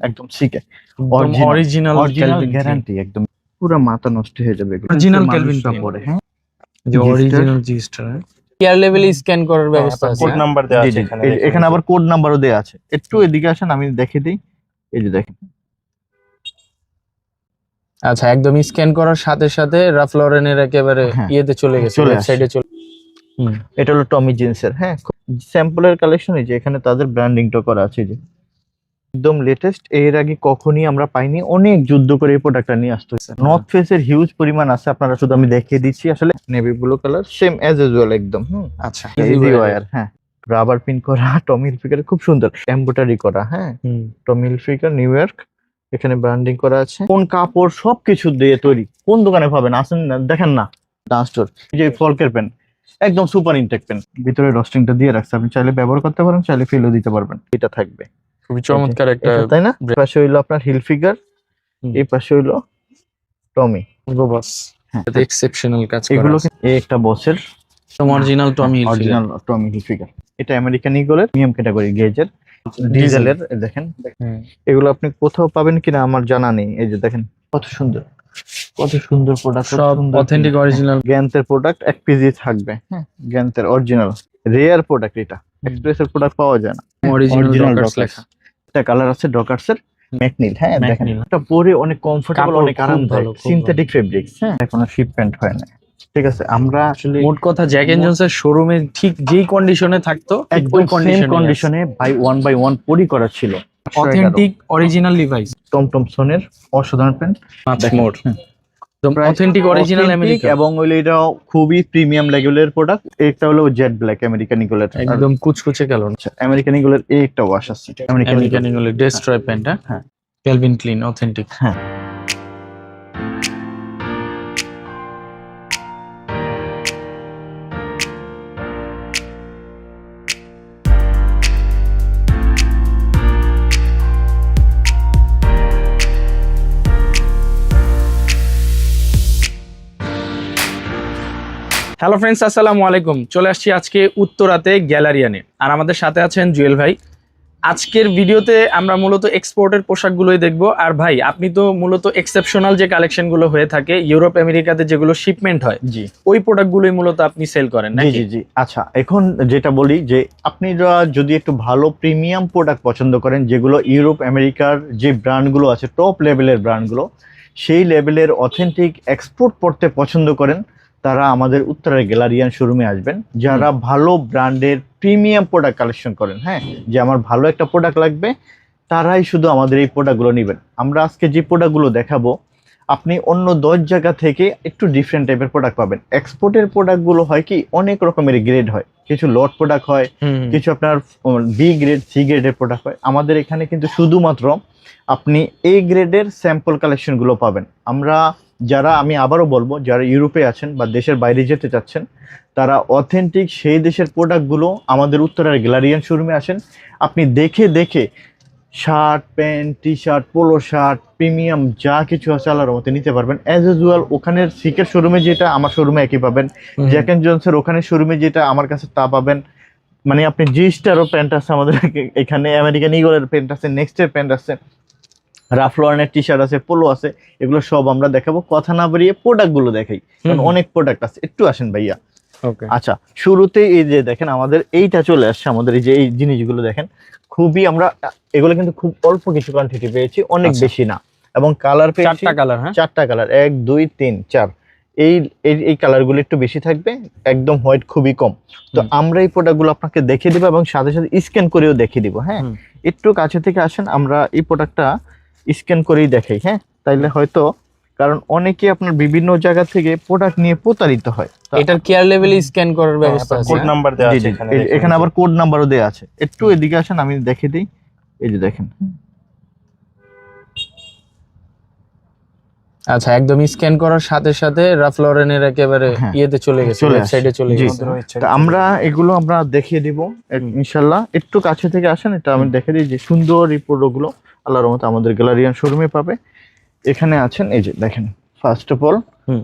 একদম সিকে original guarantee, একদম পুরো মাথা নষ্ট হয়ে যাবে এগুলো। অরিজিনাল ক্যালভিন পরে হ্যাঁ, যে অরিজিনাল জিস্টার কেয়ার লেভেলে স্ক্যান করার ব্যবস্থা আছে। কোড নাম্বার দেওয়া আছে এখানে, এখানে আবার কোড নাম্বারও দেওয়া আছে। একটু এদিকে আসেন, আমি দেখিয়ে দিই। এই যে দেখেন, আচ্ছা, একদম স্ক্যান করার সাথে সাথে রাফ লরেনের একেবারে ইয়েতে চলে গেছে, ওয়েবসাইটে চলে। এটা হলো টমি জিন্সের হ্যাঁ স্যাম্পলের কালেকশন। এই যে এখানে তাদের ব্র্যান্ডিংটা করা আছে, যে একদম লেটেস্ট। এর আগে কখনই আমরা পাইনি, অনেক যুদ্ধ করে এই প্রোডাক্টটা নিয়ে আসতে হয়েছে। নর্থ ফেসের হিউজ পরিমাণ আছে, আপনারা শুধু আমি দেখিয়ে দিচ্ছি। আসলে navy blue colour same as usual একদম। আচ্ছা, ইজি ওয়্যার হ্যাঁ, রাবার পিন করা, টমি হিলফিগার খুব সুন্দর এমব্রয়ডারি করা হ্যাঁ, টমি হিলফিগার নিউ ইয়র্ক, এখানে ব্র্যান্ডিং করা আছে। কোন কাপড় সবকিছু দিয়ে তৈরি, কোন দোকানে পাবেন আসেন না দেখেন না। ডান্স স্টোর, যে ফলকের পেন একদম সুপার ইনটেক পেন, ভিতরে রস্টিংটা দিয়ে রাখছে, আপনি চাইলে ব্যবহার করতে পারেন, চাইলে ফেলও দিতে পারবেন। এটা থাকবে খুবই চমৎকার একটা, তাই না? পাশে হইলো আপনার হিলফিগার, এই পাশে হইলো টমি বস। এটা এক্সেপশনাল কাজ করা। এগুলো এই একটা বসের অরিজিনাল টমি হিলফিগার, অরিজিনাল টমি হিলফিগার। এটা আমেরিকান ইগলের প্রিমিয়াম ক্যাটাগরি গেজের ডিজেলের। দেখেন এগুলো আপনি কোথাও পাবেন কিনা আমার জানা নেই। এই যে দেখেন কত সুন্দর, কত সুন্দর প্রোডাক্ট, সব অথেন্টিক অরিজিনাল গ্যান্তের প্রোডাক্ট। এক পিজি থাকবে হ্যাঁ, গ্যান্তের অরিজিনাল রেয়ার প্রোডাক্ট। এটা এক্সপ্রেসের প্রোডাক্ট পাওয়া যায় না। অরিজিনাল ডকার্স লেখা। এটা কালার আছে ডকার্সের ম্যাকনিল হ্যাঁ, দেখেন এটা পরে অনেক কমফোর্টেবল, অনেক আরামদায়ক, সিনথেটিক ফেব্রিক্স হ্যাঁ, এখনো শিপমেন্ট হয় না। ঠিক আছে, আমরা আসলে মোট কথা জ্যাক এন্ড জোনসের শোরুমে ঠিক যেই কন্ডিশনে থাকতো একদম সেম কন্ডিশনে বাই ওয়ান পরি করা ছিল। অথেন্টিক অরিজিনাল লিভাইস, টম টমসনের অসাধারণ প্যান্ট, মাচ মোর একদম অথেন্টিক অরিজিনাল আমেরিকান, এবং হলো এটা খুবই প্রিমিয়াম লেভেলের প্রোডাক্ট। একটা হলো জেড ব্ল্যাক আমেরিকান ইগলের, একদম কুচকুচে কালো। আমেরিকান ইগলের এই একটা ওয়াশ আছে, আমেরিকান ইগলের ডেস্ট্রয় প্যান্ট হ্যাঁ, ক্যালভিন ক্লিন অথেন্টিক হ্যাঁ। হ্যালো ফ্রেন্ডস, আসসালামু আলাইকুম। চলে আসছি আজকে উত্তরাতে গ্যালারিয়ানে, আর আমাদের সাথে আছেন জুয়েল ভাই। আজকের ভিডিওতে আমরা মূলত এক্সপোর্টের পোশাকগুলোই দেখবো। আর ভাই, আপনি তো মূলত এক্সেপশনাল যে কালেকশনগুলো হয়ে থাকে ইউরোপ আমেরিকাতে যেগুলো শিপমেন্ট হয়, জি ওই প্রোডাক্টগুলোই মূলত আপনি সেল করেন নাকি? জি জি। আচ্ছা, এখন যেটা বলি যে আপনারা যদি একটু ভালো প্রিমিয়াম প্রোডাক্ট পছন্দ করেন, যেগুলো ইউরোপ আমেরিকার যে ব্র্যান্ডগুলো আছে টপ লেভেলের ব্র্যান্ডগুলো, সেই লেভেলের অথেন্টিক এক্সপোর্ট করতে পছন্দ করেন, তারা আমাদের উত্তরের গ্যালারিয়ান শোরুমে আসবেন। যারা ভালো ব্র্যান্ডের প্রিমিয়াম প্রোডাক্ট কালেকশন করেন হ্যাঁ, যে আমার ভালো একটা প্রোডাক্ট লাগবে, তারাই শুধু আমাদের এই প্রোডাক্টগুলো নেবেন। আমরা আজকে যে প্রোডাক্টগুলো দেখাবো, আপনি অন্য 10 জায়গা থেকে একটু ডিফারেন্ট টাইপের প্রোডাক্ট পাবেন। এক্সপোর্টের প্রোডাক্টগুলো হয় কি অনেক রকমের গ্রেড হয়, কিছু লট প্রোডাক্ট হয়, কিছু আপনার বি গ্রেড সি গ্রেডের প্রোডাক্ট হয়। আমাদের এখানে কিন্তু শুধুমাত্র আপনি এ গ্রেডের স্যাম্পল কালেকশনগুলো পাবেন। আমি আবারও বলবো, যারা ইউরোপে আছেন বা দেশের বাইরে যেতে চাচ্ছেন, তারা অথেন্টিক সেই দেশের প্রোডাক্টগুলো আমাদের উত্তরের গ্যালারিয়ান শোরুমে আসেন। আপনি দেখে দেখে shirt pant T shirt polo shirt premium যা কিছু আছে আল্লাহর মতে নিতে পারবেন। অ্যাজ ইউজুয়াল ওখানের সিকের শোরুমে যেটা আমার শোরুমে একই পাবেন, জ্যাক এন্ড জোনসের ওখানে শোরুমে যেটা আমার কাছে তা পাবেন। মানে আপনি জি স্টারও প্যান্ট আছে আমাদের এখানে, আমেরিকান ইগলের প্যান্ট আছে, নেক্সটের প্যান্ট আছে, রাফ লরেনের টি শার্ট আছে, পোলো আছে, এগুলো সব আমরা দেখাবো। কথা না বাড়িয়ে প্রোডাক্টগুলো দেখাই, কারণ অনেক প্রোডাক্ট আছে। একটু আসেন ভাইয়া। আচ্ছা, শুরুতেই এই যে দেখেন আমাদের এইটা চলে আসছে, আমাদের এই যে এই জিনিসগুলো দেখেন, খুবই আমরা এগুলো কিন্তু খুব অল্প কিছু কোয়ান্টিটি পেয়েছি, অনেক বেশি না। এবং কালার পেয়েছি চারটা কালার, 1 2 3 4। এই কালারগুলো একটু বেশি থাকবে, একদম হোয়াইট খুবই কম। তো আমরা এই প্রোডাক্টগুলো আপনাকে দেখিয়ে দিব এবং সাথে সাথে স্ক্যান করেও দেখিয়ে দিব হ্যাঁ। একটু কাছে থেকে আসেন, আমরা এই প্রোডাক্টটা স্ক্যান করেই দেখাই হ্যাঁ, তাইলে হয়তো, কারণ অনেকে আপনার বিভিন্ন জায়গা থেকে প্রোডাক্ট নিয়ে প্রতারিত হয়। এটার কেয়ার লেভেলে স্ক্যান করার ব্যবস্থা আছে, কোড নাম্বার দেওয়া আছে এখানে, এখানে আবার কোড নাম্বারও দেওয়া আছে। একটু এদিকে আসেন, আমি দেখিয়ে দিই। এই যে দেখেন, আচ্ছা, একদম স্ক্যান করার সাথে সাথে রাফ লরেনের একেবারে ইয়েতে চলে গেছে, ওয়েবসাইটে চলে গেছে। তো আমরা এগুলো আমরা দেখিয়ে দিব ইনশাআল্লাহ। একটু কাছে থেকে আসেন, এটা আমি দেখিয়ে দিই যে সুন্দর এই প্রোডাক্টগুলো আল্লাহর রহমতে আমাদের গ্যালারিয়ান শোরুমে পাবে। এখানে আছেন, এই যে দেখেন, ফার্স্ট অফ অল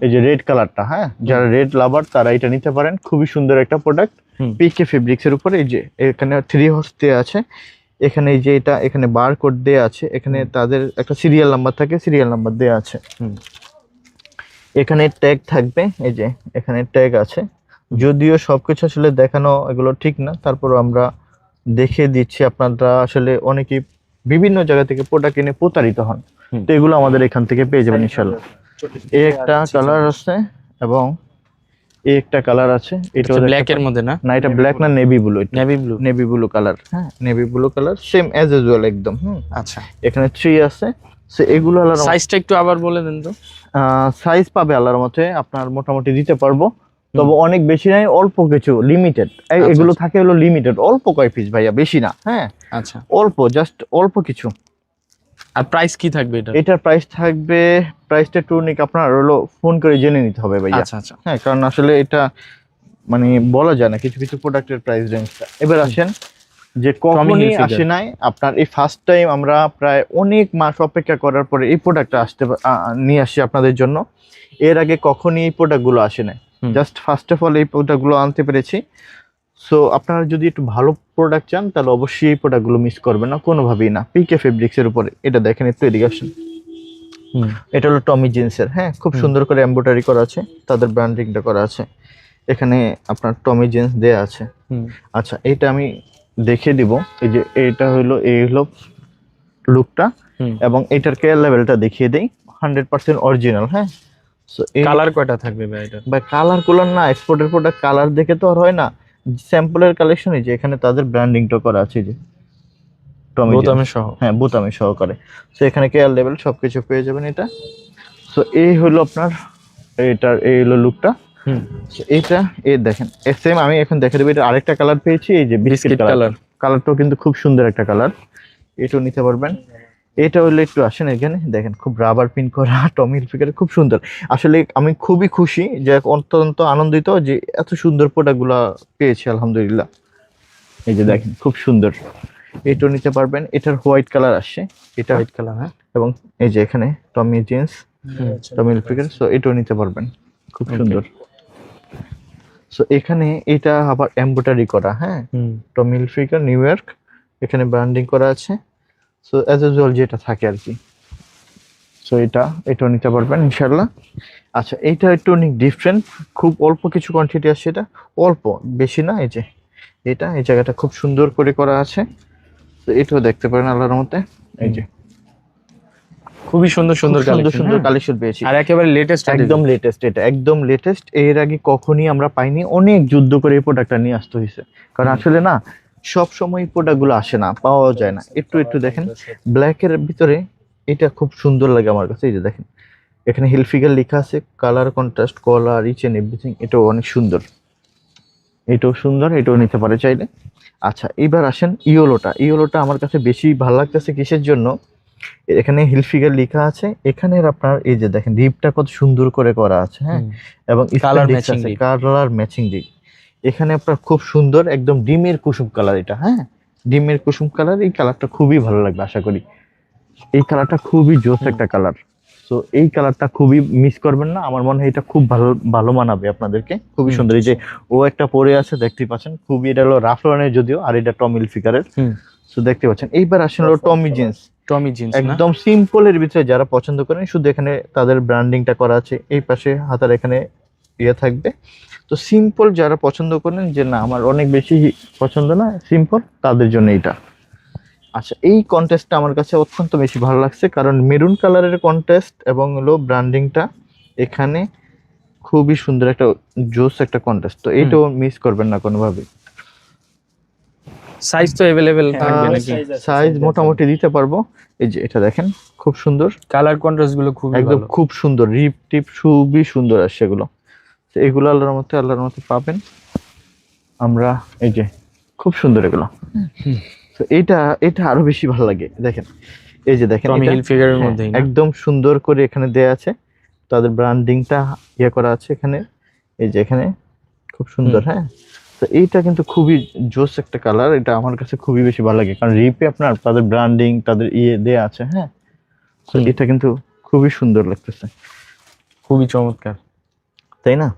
এই যে রেড কালারটা হ্যাঁ, যারা রেড লাভার তারা এটা নিতে পারেন। খুবই সুন্দর একটা প্রোডাক্ট, পিকে ফেব্রিক্স এর উপরে। এই যে এখানে 3 হর্স দেয়া আছে, এখানে এই যে এটা এখানে বারকোড দেয়া আছে, এখানে তাদের একটা সিরিয়াল নাম্বার থাকে, সিরিয়াল নাম্বার দেয়া আছে। এখানে ট্যাগ থাকবে, এই যে এখানে ট্যাগ আছে। যদিও সবকিছু আসলে দেখানো এগুলো ঠিক না, তারপর আমরা দেখে দিচ্ছি। আপনারা আসলে অনেকেই বিভিন্ন জায়গা থেকে প্রোডাক্ট কিনে প্রতারিত হন, তো এগুলো আমাদের এখান থেকে পেয়ে যাবেন ইনশাল্লাহ। এই একটা কালার আছে এবং এই একটা কালার আছে, এটা ব্ল্যাক এর মধ্যে না? না, এটা ব্ল্যাক না, navy blue. Navy blue, navy blue colour, হ্যাঁ navy blue colour, same as usual একদম। আচ্ছা। এখানে 3 আছে। সো এগুলো আল্লাহর সাইজটা একটু আবার বলে দেন তো। সাইজ পাবে আল্লাহর মতে, আপনার মোটামুটি দিতে পারবো, তবে অনেক বেশি নাই, অল্প কিছু লিমিটেড। এগুলো থাকে হলো লিমিটেড, অল্প কয় পিস ভাইয়া, বেশি না। হ্যাঁ আচ্ছা, অল্প, জাস্ট অল্প কিছু। আর প্রাইস কি থাকবে এটা? এটার প্রাইস থাকবে, প্রাইসটা টুনিক আপনার হলো ফোন করে জেনে নিতে হবে ভাইয়া। আচ্ছা আচ্ছা, হ্যাঁ, কারণ আসলে এটা মানে বলা যায় না কিছু কিছু প্রোডাক্টের প্রাইস রেঞ্জটা। এবার আসেন যে কখনই আসে নাই আপনার, এই ফার্স্ট টাইম আমরা প্রায় অনেক মাস অপেক্ষা করার পরে এই প্রোডাক্টটা নিয়ে আসি আপনাদের জন্য। এর আগে কখনই এই প্রোডাক্টগুলো আসে নাই, জাস্ট ফার্স্ট অফ অল এই প্রোডাক্টগুলো আনতে পেরেছি। সো আপনারা যদি একটু ভালো প্রোডাক্ট চান তাহলে অবশ্যই এই প্রোডাক্টগুলো মিস করবেন না, কোনোভাবেই না। পিকে ফেব্রিক্স এর উপরে এটা দেখেন একটু এডিকেশন। এটা হলো টমি জিন্সের, হ্যাঁ খুব সুন্দর করে এমব্রয়ডারি করা আছে, তাদের ব্র্যান্ডিংটা করা আছে। এখানে আপনার টমি জিন্স দেয়া আছে। আচ্ছা, এটা আমি দেখে দিব। এই যে এটা হলো, এই হলো লুকটা, এবং এটার কেয়ার লেভেলটা দেখিয়ে দেই। 100% অরিজিনাল। হ্যাঁ, সো কালার কয়টা থাকবে ভাই এটা? ভাই কালার কুলার না, এক্সপোর্টের প্রোডাক্ট কালার দেখে তো আর হয় না। স্যাম্পলের কালেকশন, এই যে এখানে তাদের ব্র্যান্ডিংটা করা আছে, যে টমি বোতামে সহ। হ্যাঁ বোতামে সহকারে। সো এখানে কেয়ার লেভেল সবকিছু পেয়ে যাবেন এটা। সো এই হলো আপনার এটার, এই হলো লুকটা। এটা এই দেখেন, সেম আমি এখন দেখে দেবো। এটা আরেকটা কালার পেয়েছি, এই যে বিস্কিট কালার। কালারটাও কিন্তু খুব সুন্দর একটা কালার, এটাও নিতে পারবেন। এটা হলো একটু আসেন এখানে দেখেন, খুব রাবার প্রিন্ট করা টমি হিলফিগার, খুব সুন্দর। আসলে আমি খুবই খুশি, যে অত্যন্ত আনন্দিত যে এত সুন্দর প্রোডাক্টগুলো পেয়েছি আলহামদুলিল্লাহ। এই যে দেখেন খুব সুন্দর, এটাও নিতে পারবেন। এটার হোয়াইট কালার আসছে, এটা হোয়াইট কালার, হ্যাঁ। এবং এই যে এখানে টমি জিন্স, টমি হিলফিগার, সো এটাও নিতে পারবেন, খুব সুন্দর। সো এখানে এটা আবার এমব্রয়ডারি করা, হ্যাঁ টমি হিলফিগার নিউ ইয়র্ক, এখানে ব্র্যান্ডিং করা আছে। সো অ্যাজ ইউজুয়াল যেটা থাকে আর কি। সো এটাও নিতে পারবেন ইনশাল্লাহ। আচ্ছা, এইটা একটু অনেক ডিফারেন্ট, খুব অল্প কিছু কোয়ান্টিটি আছে, এটা অল্প, বেশি না। এই যে এটা, এই জায়গাটা খুব সুন্দর করে করা আছে। তো এটাও দেখতে পারেন আল্লাহর মতে। এই যে খুবই সুন্দর সুন্দর সুন্দর সুন্দর কালেকশন কালেকশন পেয়েছি, আর একেবারে লেটেস্ট, একদম লেটেস্ট। এটা একদম লেটেস্ট, এর আগে কখনই আমরা পাইনি। অনেক যুদ্ধ করে এই প্রোডাক্টটা নিয়ে আসতে হয়েছে, কারণ আসলে না সব সময় প্রোডাক্টগুলো আসে না, পাওয়া যায় না। একটু দেখেন ব্ল্যাকের ভিতরে, এটা খুব সুন্দর লাগে আমার কাছে। এই যে দেখেন এখানে হিলফিগার লেখা আছে, colour contrast, collar, each and everything, এটাও অনেক সুন্দর। এটাও সুন্দর, এটাও নিতে পারে চাইলে। আচ্ছা, এবার আসেন ইয়েলোটা আমার কাছে বেশি ভালো লাগতেছে। কিসের জন্য? এখানে হিলফিগার লেখা আছে, এখানে আপনার এই যে দেখেন রিপটা কত সুন্দর করে করা আছে, হ্যাঁ, এবং কালার ম্যাচিং রিপ। এখানে আপনার খুব সুন্দর একদম ডিমের কুসুম কালার, এটা হ্যাঁ ডিমের কুসুম কালার। এই কালারটা খুবই ভালো লাগবে আশা করি, এই কালারটা খুবই জোস একটা কালার। সো এই কালারটা খুবই মিস করবেন না, আমার মনে হয় এটা খুব ভালো ভালো মানাবে আপনাদেরকে, খুবই সুন্দর। এই যে ও একটা পরে আছে দেখতেই পাচ্ছেন, খুবই, এটা হলো রাফ রনের যদিও, আর এটা টমি হিলফিগারের। সো দেখতে পাচ্ছেন। এইবার আসেন হলো টমি জিন্স, একদম সিম্পলের ভিতরে যারা পছন্দ করেন, শুধু এখানে তাদের ব্র্যান্ডিংটা করা আছে, এই পাশে হাতার এখানে ইয়ে থাকবে। তো সিম্পল যারা পছন্দ করেন, যে না আমার অনেক বেশি পছন্দ না, সিম্পল, তাদের জন্য এটা। আচ্ছা, এই কন্টেস্টটা আমার কাছে অত্যন্ত বেশি ভালো লাগছে, কারণ মেরুন কালারের কন্টেস্ট এবং হলো ব্র্যান্ডিংটা এখানে খুবই সুন্দর একটা জোস একটা কন্টেস্ট। তো এইটাও মিস করবেন না কোনোভাবে। সাইজ তো अवेलेबल থাকবে নাকি? সাইজ মোটামুটি দিতে পারবো। এই যে এটা দেখেন খুব সুন্দর, কালার কন্ট্রাস্ট গুলো খুব একদম খুব সুন্দর, রিপ টিপ খুবই সুন্দর আসছে এগুলো। তো এগুলো আল্লাহর মতে পাবেন আমরা। এই যে খুব সুন্দর এগুলো। তো এটা আরো বেশি ভালো লাগে। দেখেন এই যে দেখেন টমি হিলফিগারের মধ্যেই না? একদম সুন্দর করে এখানে দেয়া আছে, তাদের ব্র্যান্ডিংটা ইয়ে করা আছে এখানে। এই যে এখানে খুব সুন্দর, হ্যাঁ। তো এইটা কিন্তু খুবই জোস একটা কালার, এটা আমার কাছে খুবই বেশি ভালো লাগে, কারণ রিপে আপনার তাদের ব্র্যান্ডিং, তাদের ইয়ে দেয়া আছে, হ্যাঁ। তো এটা কিন্তু খুবই সুন্দর লাগতেছে, খুবই চমৎকার, তাই না?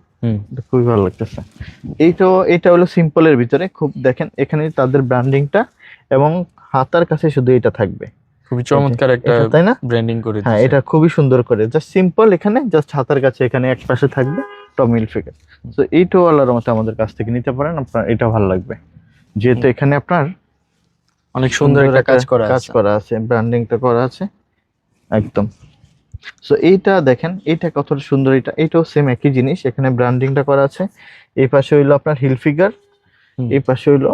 এটা খুবই ভালো লাগতেছে। এটা হলো সিম্পলের ভিতরে, খুব দেখেন এখানে তাদের ব্র্যান্ডিংটা এবং হাতার কাছে শুধু এটা থাকবে, খুবই চমৎকার একটা এটা, তাই না? ব্র্যান্ডিং করে হ্যাঁ, দিয়েছে। এটা খুবই সুন্দর করে, জাস্ট সিম্পল, এখানে জাস্ট হাতার কাছে এখানে এক পাশে থাকবে টমি হিলফিগার। তো এইটাও আল্লাহর রহমতে আমাদের কাছ থেকে নিতে পারেন, আপনার এটা ভালো লাগবে, যেহেতু এখানে আপনার অনেক সুন্দর একটা কাজ করা কাজ আছে। করা আছে, ব্র্যান্ডিংটা করা আছে একদম। সো এইটা দেখেন, এটা কতটা সুন্দর, এটাও সেম একই জিনিস, এখানে ব্র্যান্ডিংটা করা আছে। এই পাশে হইলো আপনার হিল ফিগার, হুম। এই পাশে হইলো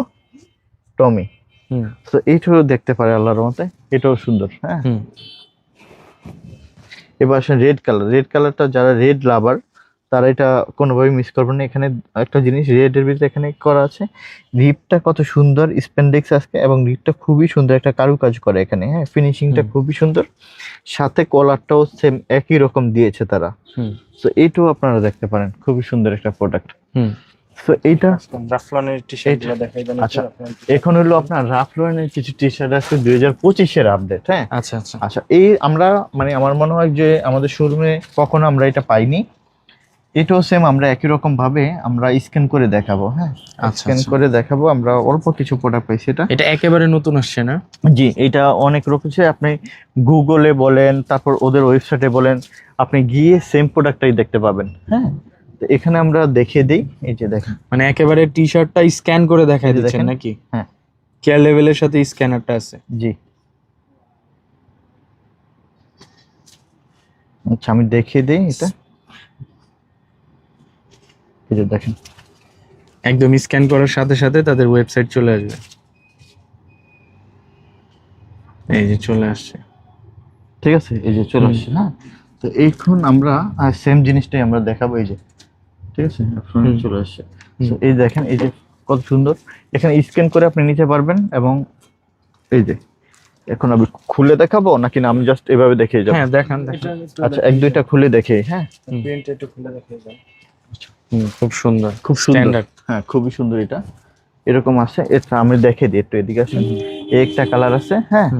টমি। হুম তো এইটাও দেখতে পারে আল্লাহর রহমতে, এটাও সুন্দর। হ্যাঁ, হুম এবার আসেন রেড কালার। রেড কালারটা যারা রেড লাভার তারা এটা কোনোভাবেই মিস করবেন না। এখানে একটা জিনিস রেডের ভিতরে এখানে করা আছে, রিপটা কত সুন্দর স্পেন্ডেক্স আজকে, এবং রিপটা খুবই সুন্দর একটা কারুকাজ করে এখানে। হ্যাঁ, ফিনিশিংটা হুম। খুবই সুন্দর, সাথে কলারটাও সেম একই রকম দিয়েছে তারা। হুম তো এইটাও আপনারা দেখতে পারেন, খুবই সুন্দর একটা প্রোডাক্ট। হুম তো এইটা রাফলনের টি-শার্ট গুলো দেখাই দেন। আচ্ছা, এখন হলো আপনার রাফ লরেনের কিছু টি শার্ট আছে 2025-এর আপডেট। হ্যাঁ, আচ্ছা আচ্ছা আচ্ছা, এই আমরা মানে আমার মনে হয় যে আমাদের শোরুমে কখনো আমরা এটা পাইনি। এটাও সেম আমরা একই রকম ভাবে আমরা স্ক্যান করে দেখাবো। হ্যাঁ, আচ্ছা, স্ক্যান আচ্ছা। করে দেখাবো। আমরা অল্প কিছু প্রোডাক্ট পাইছি এটা। এটা একেবারে নতুন আসছে না? জি, এটা অনেক রকম আপনি গুগলে বলেন, তারপর ওদের ওয়েবসাইটে বলেন, আপনি গিয়ে সেম প্রোডাক্টটাই দেখতে পাবেন। হ্যাঁ, তো এখানে আমরা দেখিয়ে দিই, এই যে দেখেন। মানে একেবারে টি শার্টটা স্ক্যান করে দেখাই এই যে দিচ্ছেন দেখেন। নাকি? হ্যাঁ, কেয়ার লেভেলের সাথে স্ক্যানারটা আছে। জি। আচ্ছা, আমি দেখিয়ে দিই এটা, এই যে দেখেন। একদম স্ক্যান করার সাথে সাথে তাদের ওয়েবসাইট চলে আসবে। এই যে চলে আসছে। ঠিক আছে, এই যে চলে আসছে। হ্যাঁ, তো এখন আমরা সেম জিনিসটাই আমরা দেখাবো, এই যে ঠিক আছে, আপনার হুম। চলে আসছে। হুম। So, এই দেখেন, এই যে কত সুন্দর, এখানে স্ক্যান করে আপনি নিতে পারবেন। এবং এই যে এখন আমি খুলে দেখাবো নাকি না, আমি জাস্ট এভাবে দেখিয়ে যাবো? হ্যাঁ দেখান দেখান। আচ্ছা, এক দুইটা খুলে দেখে। হ্যাঁ, প্রিন্ট একটু খুলে দেখাই দেন। খুব সুন্দর, খুব সুন্দর। স্ট্যান্ডার্ড। হ্যাঁ, খুবই সুন্দর। এটা এরকম আছে, এটা আমি দেখে দিই, একটু এদিকে আসেন। এই একটা কালার আছে। হ্যাঁ,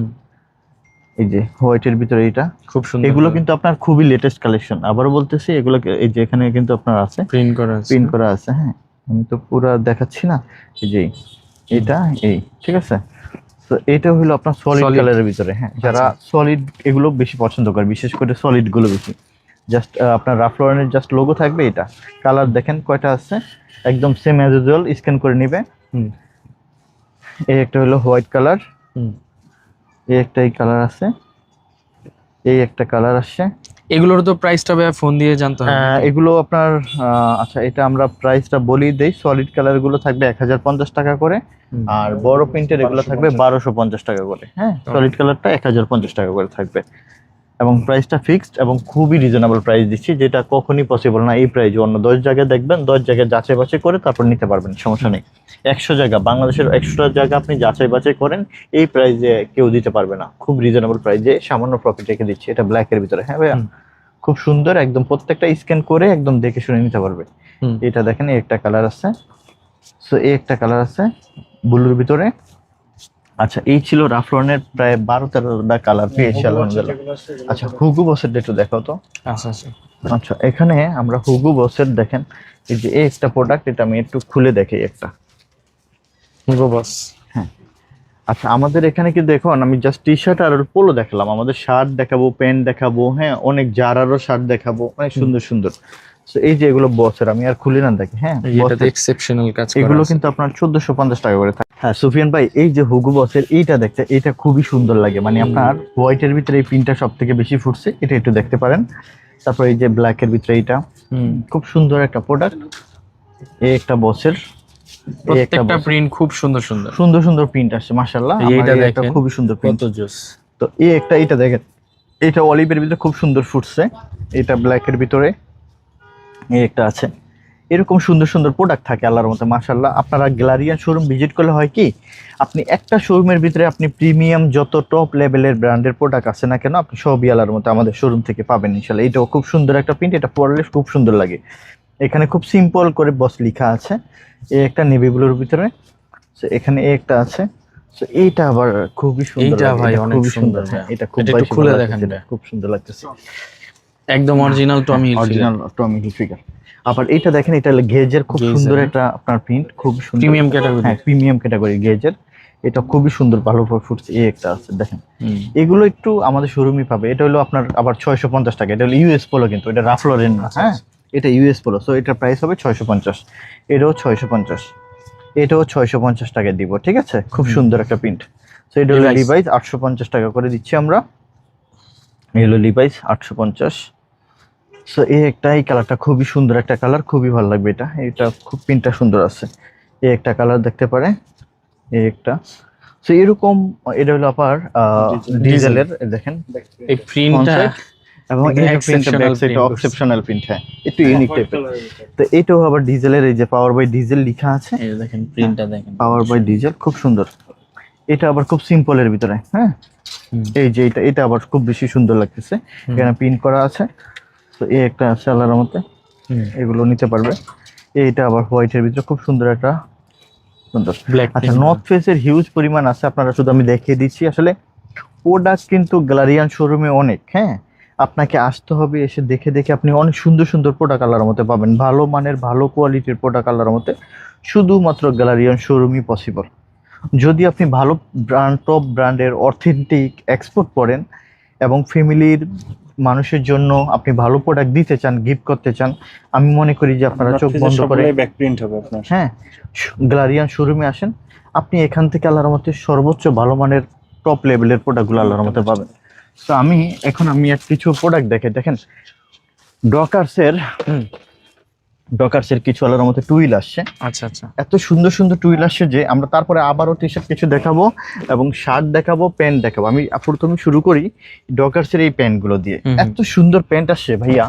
এই যে হোয়াইটের ভিতরে এটা, খুব সুন্দর। এগুলো কিন্তু আপনার খুবই লেটেস্ট কালেকশন। আবারও বলতেছি, এগুলো এই যে এখানে কিন্তু আপনার আছে, প্রিন্ট করা আছে। পিন করা আছে। হ্যাঁ, আমি তো পুরো দেখাচ্ছি না, এই যে এটা, এই ঠিক আছে। তো এটা হলো আপনার সলিড Solid। কালারের ভিতরে। হ্যাঁ, যারা সলিড এগুলো বেশি পছন্দ করে, বিশেষ করে সলিড গুলো বেশি। জাস্ট আপনার রাফ লরেনের জাস্ট লোগো থাকবে। এটা কালার দেখেন কয়টা আছে, একদম সেম অ্যাজ ইউজুয়াল, স্ক্যান করে নিবে। হুম এই একটা হলো হোয়াইট কালার, হুম। এই একটা এই কালার আছে, এই একটা কালার আসছে। এগুলোর তো প্রাইসটা ভাই ফোন দিয়ে জানতে হবে। এগুলো আপনার আচ্ছা, এটা আমরা প্রাইসটা বলি দেই। সলিড কালার গুলো থাকবে 1050 টাকা করে, হুম। আর বড় প্রিন্টের এগুলো থাকবে 1250 টাকা করে। হ্যাঁ, সলিড কালারটা 1050 টাকা করে থাকবে, এবং প্রাইসটা ফিক্সড এবং খুবই রিজনেবল প্রাইস দিচ্ছি, যেটা কখনই পসিবল না এই প্রাইস। অন্য 10 জায়গায় দেখবেন, 10 জায়গায় যাচাই বাছাই করে তারপর নিতে পারবেন, সমস্যা নেই। 100 জায়গা, বাংলাদেশের 100টা জায়গা আপনি যাচাই বাছাই করেন, এই প্রাইসে কেউ দিতে পারবে না। খুব রিজনেবল প্রাইসে সামান্য প্রফিট রেখে দিচ্ছি। এটা ব্ল্যাকের ভিতরে। হ্যাঁ ভাইয়া, হুম। খুব সুন্দর, একদম প্রত্যেকটা স্ক্যান করে একদম দেখে শুনে নিতে পারবে। হুম। এটা দেখেন, এই একটা কালার আছে। সো এই একটা কালার আছে ব্লুর ভিতরে। আচ্ছা, এই ছিল রাফ লরেনের প্রায় 12-13টা কালার পেয়েছি আলহামদুলিল্লাহ। আচ্ছা, হুগু বসের একটু দেখো তো। আচ্ছা আচ্ছা। আচ্ছা, এখানে আমরা হুগু বসের দেখেন, এই যে এই একটা প্রোডাক্ট, এটা আমি একটু খুলে দেখি একটা। হুগো বস। হ্যাঁ, আচ্ছা, আমাদের এখানে কি দেখুন, আমি জাস্ট টি শার্ট আর পোলো দেখালাম, আমাদের শার্ট দেখাবো, প্যান্ট দেখাবো। হ্যাঁ, অনেক জারারও শার্ট দেখাবো, অনেক সুন্দর সুন্দর। তো এই যে এগুলো বসের, আমি আর খুলি না, দেখি। হ্যাঁ, এটাতে বসের এক্সেপশনাল কাজ করা এগুলো আছে। কিন্তু আপনার 1450 টাকা করে থাকে। হ্যাঁ সুফিয়ান ভাই, এই যে হুগু বসের এইটা দেখতে, এটা খুবই সুন্দর লাগে। মানে আপনার হোয়াইটের ভিতরে এই প্রিন্টটা সব থেকে বেশি ফুটছে, এটা একটু দেখতে পারেন। তারপর এই যে ব্ল্যাকের ভিতরে এইটা, খুব সুন্দর একটা প্রোডাক্ট। এই একটা বসের, এই একটা প্রত্যেকটা বস, প্রিন্ট খুব সুন্দর সুন্দর। সুন্দর সুন্দর প্রিন্ট আসছে মাশাআল্লাহ। এইটা আমার এটা দেখেন, খুবই সুন্দর প্রিন্ট। কত জোস। তো এই একটা, এটা দেখেন, এটা অলিভের ভিতরে খুব সুন্দর ফুটছে। এটা ব্ল্যাকের ভিতরে এই একটা আছে। এরকম সুন্দর সুন্দর প্রোডাক্ট থাকে আল্লাহর মতো মাশাআল্লাহ। আপনারা গ্যালারিয়ান শোরুম ভিজিট করলে হয় কি, আপনি একটা শোরুমের ভিতরে আপনি প্রিমিয়াম যত টপ লেভেলের ব্র্যান্ডের প্রোডাক্ট আছে না কেন, আপনি সবই আল্লাহর মতো আমাদের শোরুম থেকে পাবেন ইনশাআল্লাহ। এটাও খুব সুন্দর একটা প্রিন্ট, এটা পরলে খুব সুন্দর লাগে। এখানে খুব সিম্পল করে বস লেখা আছে। এই একটা নেভি ব্লুর ভিতরে, এখানে এই একটা আছে। এইটা আবার খুবই সুন্দর এইটা লাগে, ভাই এটা অনেক খুবই সুন্দর। হ্যাঁ, এটা খুব এটা একটু বেশি খুলে ভালো দেখেন লাগতেছে, এটা। খুব সুন্দর লাগতেছে। একদম অরিজিনাল টমি হিলফিগার। অরিজিনাল টমি হিলফিগার। আবার এইটা দেখেন, এটা গেজের খুব গেজের, সুন্দর হ্যাঁ। একটা আপনার প্রিন্ট, খুব সুন্দর। Premium category. হ্যাঁ, প্রিমিয়াম ক্যাটাগরি গেজের। এটা খুবই সুন্দর ভালো ফুটছে, এই একটা আছে দেখেন। এগুলো একটু আমাদের শোরুমই পাবে। এটা হলো আপনার আবার 650 টাকা। এটা হলো ইউএস পোলো, কিন্তু এটা রাফ লরেন না। হ্যাঁ, এটা ইউএস পোলো, সো এটার প্রাইস হবে 650। এটাও 650, এটাও 650 টাকায় দিব, ঠিক আছে? খুব সুন্দর একটা প্রিন্ট। সো এটা হলো লিভাইস 850 টাকা করে দিচ্ছি আমরা। এই হলো লিভাইস 850। সো এই একটা, এই কালারটা খুবই সুন্দর একটা কালার, খুবই ভালো লাগবে এটা। এটা খুব প্রিন্টটা সুন্দর আছে। এই একটা কালার দেখতে পারে, এই একটা। সো এরকম এটা হলো আপনার ডিজেলের, দেখেন এই প্রিন্টটা এবং এক্সেপশনাল প্রিন্ট। হ্যাঁ, একটু ইউনিক টাইপের। তো এটাও আবার ডিজেলের, এই যে পাওয়ার বাই ডিজেল লেখা আছে, এই দেখেন প্রিন্টটা দেখেন, পাওয়ার বাই ডিজেল, খুব সুন্দর। এটা আবার খুব সিম্পলের ভিতরে। হ্যাঁ, এই যে এটা আবার খুব বেশি সুন্দর লাগতেছে, এখানে প্রিন্ট করা আছে। তো এই একটা আছে আলাদার মধ্যে, এগুলো নিতে পারবে। এইটা আবার হোয়াইটের ভিতরে খুব সুন্দর একটা সুন্দর। আচ্ছা, নর্থ ফেসের হিউজ পরিমাণ আছে, আপনারা শুধু আমি দেখিয়ে দিচ্ছি। আসলে প্রোডাক্ট কিন্তু গ্যালারিয়ান শোরুমে অনেক। হ্যাঁ, আপনাকে আসতে হবে, এসে দেখে দেখে আপনি অনেক সুন্দর সুন্দর প্রোডাক্ট আল্লাহর মধ্যে পাবেন, ভালো মানের ভালো কোয়ালিটির প্রোডাক্ট আল্লাহর মধ্যে শুধুমাত্র গ্যালারিয়ান শোরুমই পসিবল। যদি আপনি ভালো ব্র্যান্ড, টপ ব্র্যান্ডের অথেন্টিক এক্সপোর্ট করেন এবং ফ্যামিলির মানুষের জন্য আপনি ভালো প্রোডাক্ট দিতে চান, গিফট করতে চান, আমি মনে করি যে আপনারা চোখ বন্ধ করে ব্যাক প্রিন্ট হবে আপনার। হ্যাঁ, গ্যালারিয়ান শোরুমে আসেন, আপনি এখান থেকে আল্লাহর মধ্যে সর্বোচ্চ ভালো মানের টপ লেভেলের প্রোডাক্টগুলো আল্লাহর মধ্যে পাবেন। তো আমি এক কিছু প্রোডাক্ট দেখেন ডকার্সের কিছু আল্লাহর মধ্যে টুইল আসছে। আচ্ছা আচ্ছা, এত সুন্দর সুন্দর টুইল আসছে যে আমরা তারপরে আবারও টি শার্ট কিছু দেখাবো এবং শার্ট দেখাবো, প্যান্ট দেখাবো। আমি প্রথমে শুরু করি ডকার্সের এই প্যান্টগুলো দিয়ে। এত সুন্দর প্যান্ট আসছে ভাইয়া,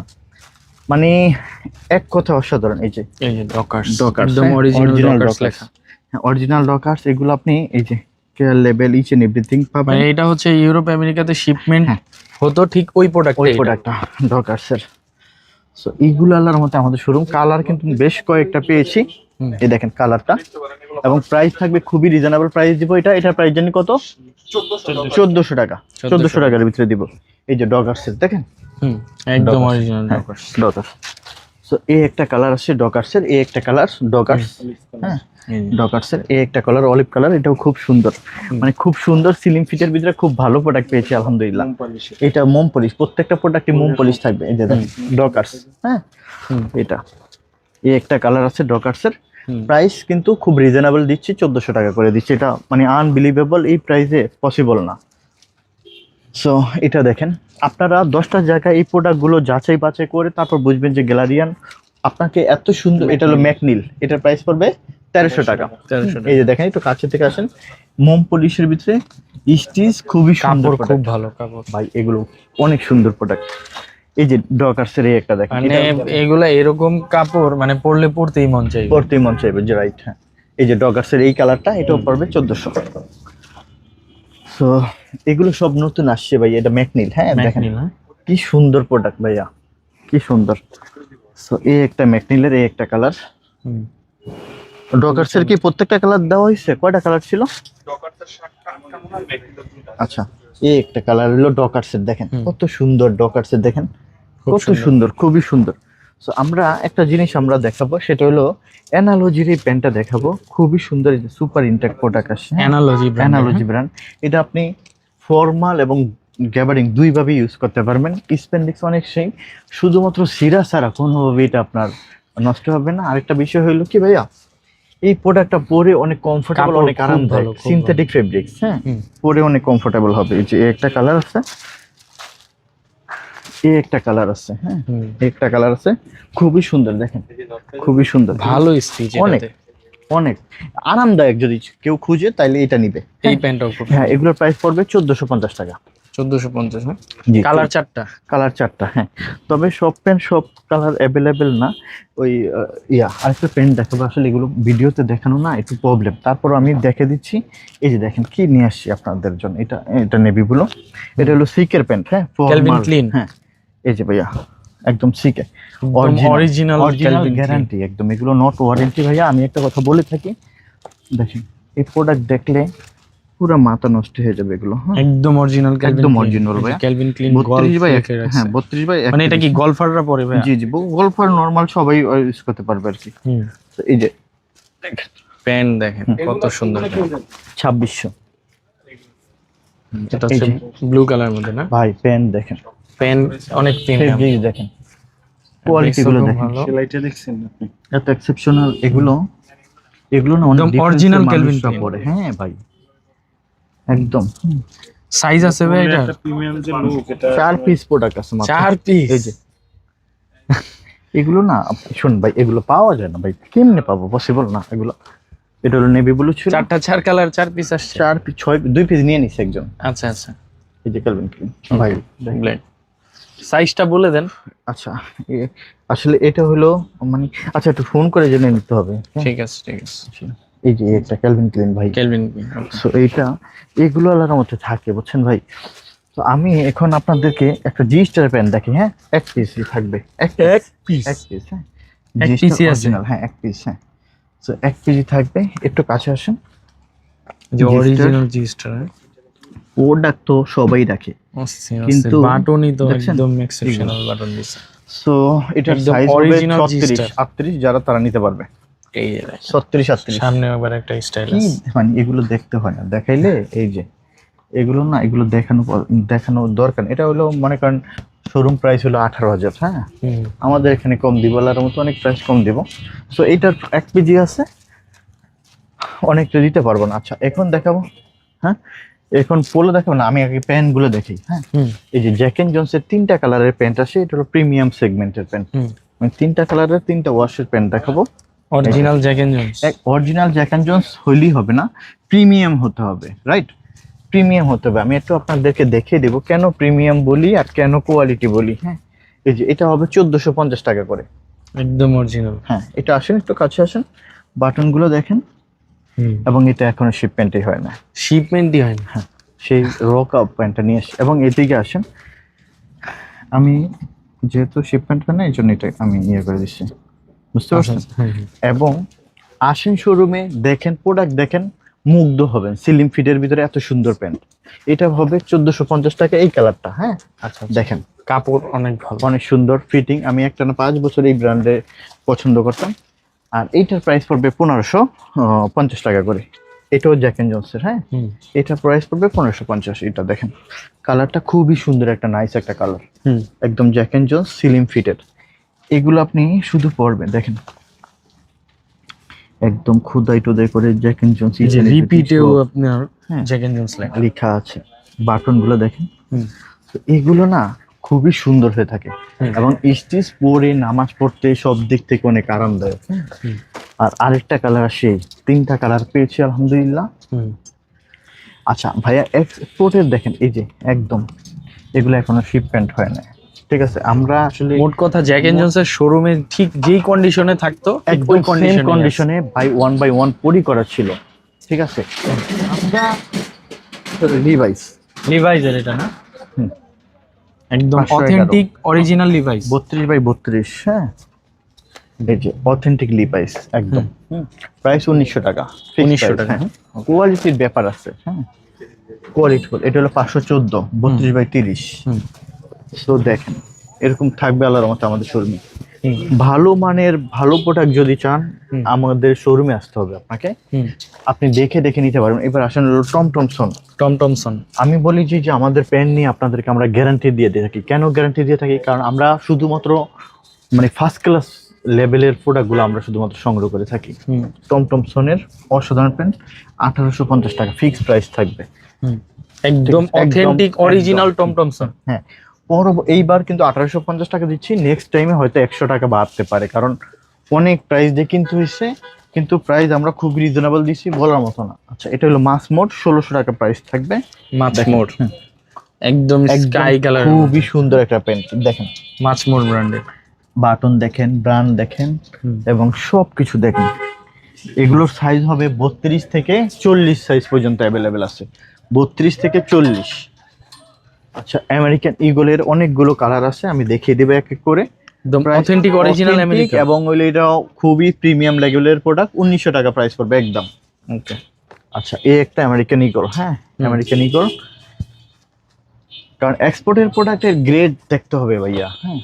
মানে এক কথা অসাধারণ। এই যে ডকার্স, ডকার্স, একদম অরিজিনাল ডকার্স লেখা। হ্যাঁ, অরিজিনাল ডকার্স। এগুলো আপনি এই যে care level each and everything পাবেন। মানে এটা হচ্ছে ইউরোপ আমেরিকাতে শিপমেন্ট হতো, ঠিক ওই প্রোডাক্টটা ডকার্সের। সো এইগুলো আল্লাহর মধ্যে আমাদের শোরুম। কালার কিন্তু বেশ কয়েকটা পেয়েছি, এই দেখেন কালারটা। এবং প্রাইস থাকবে খুবই রিজনেবল প্রাইস দিব। এটার প্রাইস জানি কত? 1400 টাকা। 1400 টাকার ভিতরে দিব। এই যে ডকার্সের দেখেন, একদম অরিজিনাল ডকার্স। সো এই একটা কালার আছে ডকার্সের, এই একটা কালার ডকার্স। হ্যাঁ, ডকার্সের এই একটা কালার অলিভ কালার, এটাও খুব সুন্দর, মানে খুব সুন্দর স্লিম ফিটের ভিতরে খুব ভালো প্রোডাক্ট পেয়েছি আলহামদুলিল্লাহ। এটা মোম পলিশ, প্রত্যেকটা প্রোডাক্টে মোম পলিশ থাকবে। এই যে দেখেন ডকার্স। হ্যাঁ, এটা এই একটা কালার আছে ডকার্সের। প্রাইস কিন্তু খুব রিজনেবল দিচ্ছি, 1400 টাকা করে দিচ্ছি। এটা মানে আনবিলিভেবল, এই প্রাইসে পসিবল না। সো এটা দেখেন, আপনারা 10টা জায়গায় এই প্রোডাক্টগুলো যাচাই বাছাই করে তারপর বুঝবেন যে গ্যালারিয়ান আপনাকে এত সুন্দর। এটা হলো ম্যাকনিল, এটার প্রাইস পড়বে 1300 টাকা। এই যে দেখেন, একটু কাছে থেকে আসেন, মোম পলিশের ভিতরে স্টিচ, খুবই সুন্দর, খুব ভালো কাপড় ভাই, এগুলো অনেক সুন্দর প্রোডাক্ট। এই যে ডকার্সের এই একটা দেখেন, মানে এগুলা এরকম কাপড় মানে পড়তেই মন চাইবে, যে রাইট। হ্যাঁ, এই যে ডকার্সের এই কালারটা, এটাও পড়বে 1400। সো এগুলো সব নতুন আসছে ভাই, এটা ম্যাকনিল। হ্যাঁ, দেখেন কি সুন্দর প্রোডাক্ট ভাইয়া, কি সুন্দর। সো এই একটা ম্যাকনিলের এই একটা কালার। ডকার্সের কি প্রত্যেকটা কালার দেওয়া হয়েছে? কয়টা কালার ছিল? আচ্ছা, এই একটা কালার হলো ডকার্সের, দেখেন কত সুন্দর ডকার্সের, দেখেন কত সুন্দর, খুবই সুন্দর। সো আমরা একটা জিনিস আমরা দেখাবো, সেটা হলো অ্যানালজির এই প্যান্টটা দেখাবো, খুবই সুন্দর। এই যে সুপার ইনটেক প্রোডাক্ট আসছে, অ্যানালজি ব্র্যান্ড। এটা আপনি ফর্মাল এবং গ্যাবারিং দুইভাবে ইউজ করতে পারবেন। স্পেন্ডিক্স অনেক সেই, শুধুমাত্র সিরা ছাড়া কোনোভাবে এটা আপনার নষ্ট হবে না। আরেকটা বিষয় হলো কি ভাইয়া, এই প্রোডাক্টটা পরে অনেক কমফোর্টেবল, অনেক আরামদায়ক, সিনথেটিক ফেব্রিক্স। হ্যাঁ, পরে অনেক কমফোর্টেবল হবে। এই যে একটা কালার আছে, এই একটা কালার আছে। হ্যাঁ, একটা কালার আছে, খুবই সুন্দর, দেখেন খুবই সুন্দর, ভালো স্টিচ, অনেক অনেক আরামদায়ক। যদি কেউ খুঁজে তাইলে এটা নিবে এই প্যান্টটা। হ্যাঁ, এগুলোর প্রাইস পড়বে 1450 টাকা। 1450। হ্যাঁ, জি, কালার চারটা। হ্যাঁ, তবে সব প্যান্ট সব কালার অ্যাভেলেবেল না। ওই আরেকটা প্যান্ট দেখাবো, আসলে এগুলো ভিডিওতে দেখানো না একটু প্রবলেম, তারপর আমি দেখে দিচ্ছি। এই যে দেখেন কি নিয়ে আসছি আপনাদের জন্য, এটা নেভি ব্লু, এটা হলো সিকের প্যান্ট। হ্যাঁ, ক্যালভিন ক্লিন। হ্যাঁ, এই যে ভাইয়া একদম সিকে, অরিজিনাল গ্যারান্টি একদম, এগুলো নট ওয়ারেন্টি ভাইয়া। আমি একটা কথা বলে থাকি, দেখেন এই প্রোডাক্ট দেখলে পুরো মাথা নষ্ট হয়ে যাবে এগুলো। একদম অরিজিনাল, একদম অরিজিনাল ভাই, ক্যালভিন ক্লিন 32 বাই 1। হ্যাঁ, 32 বাই 1। মানে এটা কি গলফাররা পরে ভাই? জি জি, গলফার নরমাল সবাই ইউজ করতে পারবে আর কি। তো এই যে প্যান্ট দেখেন কত সুন্দর। 2600 এটা হচ্ছে ব্লু কালার মধ্যে না ভাই, প্যান্ট দেখেন, প্যান্ট অনেক প্রিমিয়াম। ফেব্রিক দেখেন, কোয়ালিটি গুলো দেখেন, সেলাইটা দেখছেন আপনি? এত এক্সেপশনাল এগুলো না অনেক একদম difference original এর Calvin মানুষরা Klein। পরে। হ্যাঁ ভাই, একদম সাইজ আছে ভাই এটা? একটা প্রিমিয়াম যে লুক, এটা 4 পিস প্রোডাক্ট আছে মাত্র। 4 পিস? এই যে এগুলো না শুন ভাই, এগুলো পাওয়া যায় না ভাই, কেমনে পাবো, পসিবল না এগুলো। এটা হলো নেভি ব্লু ছিল, 4টা 4 কালার 4 পিস আসছে। 4 পিস 2 পিস নিয়ে নিছে একজন। আচ্ছা আচ্ছা, এই যে ক্যালভিন ক্লিন ভাই, ব্লেড সাইজটা বলে দেন। আচ্ছা আসলে এটা হলো মানে, আচ্ছা একটু ফোন করে জেনে নিতে হবে। হ্যাঁ? ঠিক আছে ঠিক আছে। এই যে একটা ক্যালভিন ক্লিন ভাই, কেলভিন। সো এইটা এগুলো আলাদা মধ্যে থাকে, বুঝছেন ভাই। তো আমি এখন আপনাদেরকে একটা জি স্টার প্যান্ট দেখি। হ্যাঁ, এক পিস থাকবে, এক পিস, হ্যাঁ, এক G-Star পিসই আছে? original, হ্যাঁ এক পিস, হ্যাঁ। সো এক পিসই থাকবে, একটু কাছে আসেন। যে G-Star। অরিজিনাল জি স্টার, প্রোডাক্ট তো সবাই রাখে, কিন্তু কিন্তু বাটনই তো দেখছেন? একদম এক্সেপশনাল বাটন দিছে। সো এটার একদম সাইজ হবে original 36 G-Star। 38, যারা তারা নিতে পারবে। এই যে দেখেন, 36 38 সামনে আবার একটা স্টাইল কি আছে। মানে এগুলো দেখতে হয় না, দেখাইলে এই যে এগুলো না, এগুলো দেখানো দরকার। এটা হলো মনে করেন শোরুম প্রাইস হলো 18,000, হ্যাঁ, হুম। আমাদের এখানে কম দিব, আলার মতো অনেক প্রাইস কম দিব। সো এটার এক পিজি আছে, অনেকটা দিতে পারবো না। আচ্ছা এখন দেখাবো, হ্যাঁ এখন পোলো দেখাবো না, আমি আগে প্যান্ট গুলো দেখি। হ্যাঁ, হুম। এই যে জ্যাক এন্ড জোনসের 3টা কালারের প্যান্ট আছে, এটা হলো প্রিমিয়াম সেগমেন্টের প্যান্ট। হুম। মানে 3টা কালারের 3টা ওয়াশের প্যান্ট দেখাবো। Original Jack and Jones. এক অরিজিনাল জ্যাক এন্ড জোনস হইলেই হবে না, প্রিমিয়াম হতে হবে, রাইট? প্রিমিয়াম হতে হবে। আমি একটু আপনাদেরকে দেখিয়ে দেবো কেন প্রিমিয়াম বলি আর কেন কোয়ালিটি বলি। হ্যাঁ, এই যে এটা হবে 1450 টাকা করে। একদম অরিজিনাল। হ্যাঁ, এটা আসেন, একটু কাছে আসেন, বাটনগুলো দেখেন। এবং এটা এখনো শিপমেন্টই হয় না, শিপমেন্টই হয় না। হ্যাঁ, সেই রক আপ প্যান্টটা নিয়ে আসি। এবং এদিকে আসেন, আমি যেহেতু শিপমেন্ট হয় না এই জন্য এটা আমি ইয়ে করে দিচ্ছি, বুঝতে পারছেন? এবং আসেন শোরুমে, দেখেন প্রোডাক্ট দেখেন, মুগ্ধ হবেন। সিলিং ফিটের ভিতরে এত সুন্দর প্যান্ট, এটা হবে 1450 টাকা এই কালারটা। হ্যাঁ আচ্ছা দেখেন, কাপড় অনেক ভালো, অনেক সুন্দর ফিটিং। আমি একটানা 5 বছর এই ব্র্যান্ডে পছন্দ করতাম। আর এইটার প্রাইস পড়বে 1550 টাকা করে। এটাও জ্যাক এন্ড জোনসের। হ্যাঁ, এটার প্রাইস পড়বে 1550। এটা দেখেন, কালারটা খুবই সুন্দর, একটা নাইস একটা কালার, একদম Jack and Jones slim fitted. এগুলো আপনি শুধু পরবেন, দেখেন একদম খুদাই টুদাই করে জ্যাক এন্ড জোনস রিপিটেও আপনার হ্যাঁ। জ্যাক এন্ড জোনস লেখা। লেখা আছে। বাটন গুলো দেখেন, তো এগুলো না খুবই সুন্দর হয়ে থাকে এবং স্টিচ পরে নামাজ পড়তে সব দিক থেকে অনেক আরামদায়ক। আর আরেকটা কালার আসে, 3টা কালার পেয়েছি আলহামদুলিল্লাহ। আচ্ছা ভাইয়া, এক্সপোর্টের দেখেন, এই যে একদম এগুলো এখনো শিপমেন্ট হয় না, ঠিক আছে? আমরা আসলে মোট কথা জ্যাক এন্ড জোনস এর শোরুমে ঠিক যেই কন্ডিশনে থাকতো একদম ওই কন্ডিশনে বাই ওয়ান পরি করা ছিল, ঠিক আছে? আমরা লিভাইজের এটা না, হুম। একদম 511 অথেন্টিক অরিজিনাল লিভাইস। 32x32, হ্যাঁ, এই যে অথেন্টিক লিভাইস একদম। প্রাইস 1900 টাকা, 1900 টাকা। কোয়ালিটির ব্যাপার আছে। হ্যাঁ, কোয়ালিটি, এটা হলো 514 32x30। তো দেখেন এরকম থাকবে আল্লাহর রহমতে আমাদের শোরুমে। ভালো মানের ভালো প্রোডাক্ট যদি চান, আমাদের শোরুমে আসতে হবে আপনাকে। আপনি দেখে দেখে নিতে পারবেন। এবার আসেন হলো টমটমসন। আমি বলি যে আমাদের পেন নিয়ে আপনাদেরকে আমরা গ্যারান্টি দিয়ে থাকি। কেন গ্যারান্টি দিয়ে থাকি? কারণ আমরা শুধুমাত্র মানে ফার্স্ট ক্লাস লেভেলের প্রোডাক্টগুলো আমরা শুধুমাত্র সংগ্রহ করে থাকি। টমটমসনের অসাধারণ পেন 1850 টাকা ফিক্সড প্রাইস থাকবে, একদম অথেন্টিক অরিজিনাল টমটমসন। হ্যাঁ, এইবার কিন্তু 1850 টাকা দিচ্ছি, নেক্সট টাইমে হয়তো 100 টাকা বাড়তে পারে, কারণ অনেক প্রাইস দিয়ে কিন্তু হয়েছে, কিন্তু প্রাইস আমরা খুব রিজনেবল দিচ্ছি, বলার মতো না। আচ্ছা, এটা হলো মাস মোড 1600 টাকা প্রাইস থাকবে। মাছমোর একদম স্কাই কালার, খুবই সুন্দর একটা পেন দেখেন, মাছমোর ব্র্যান্ডের। বাটন দেখেন, ব্র্যান্ড দেখেন এবং সবকিছু দেখেন। এগুলোর সাইজ হবে 32 থেকে 40 সাইজ পর্যন্ত অ্যাভেলেবেল আছে, 32 থেকে 40। আচ্ছা, আমেরিকান ইগলের অনেকগুলো কালার আছে, আমি দেখিয়ে দেবো এক এক করে। একদম অথেন্টিক অরিজিনাল আমেরিকান, এবং হইলো এটাও খুবই প্রিমিয়াম লেভেলের প্রোডাক্ট, 1900 টাকা প্রাইস পড়বে একদম। ওকে, আচ্ছা, এই একটা আমেরিকান ইগল। হ্যাঁ, আমেরিকান ইগল, কারণ এক্সপোর্টের প্রোডাক্টের গ্রেড দেখতে হবে ভাইয়া। হ্যাঁ,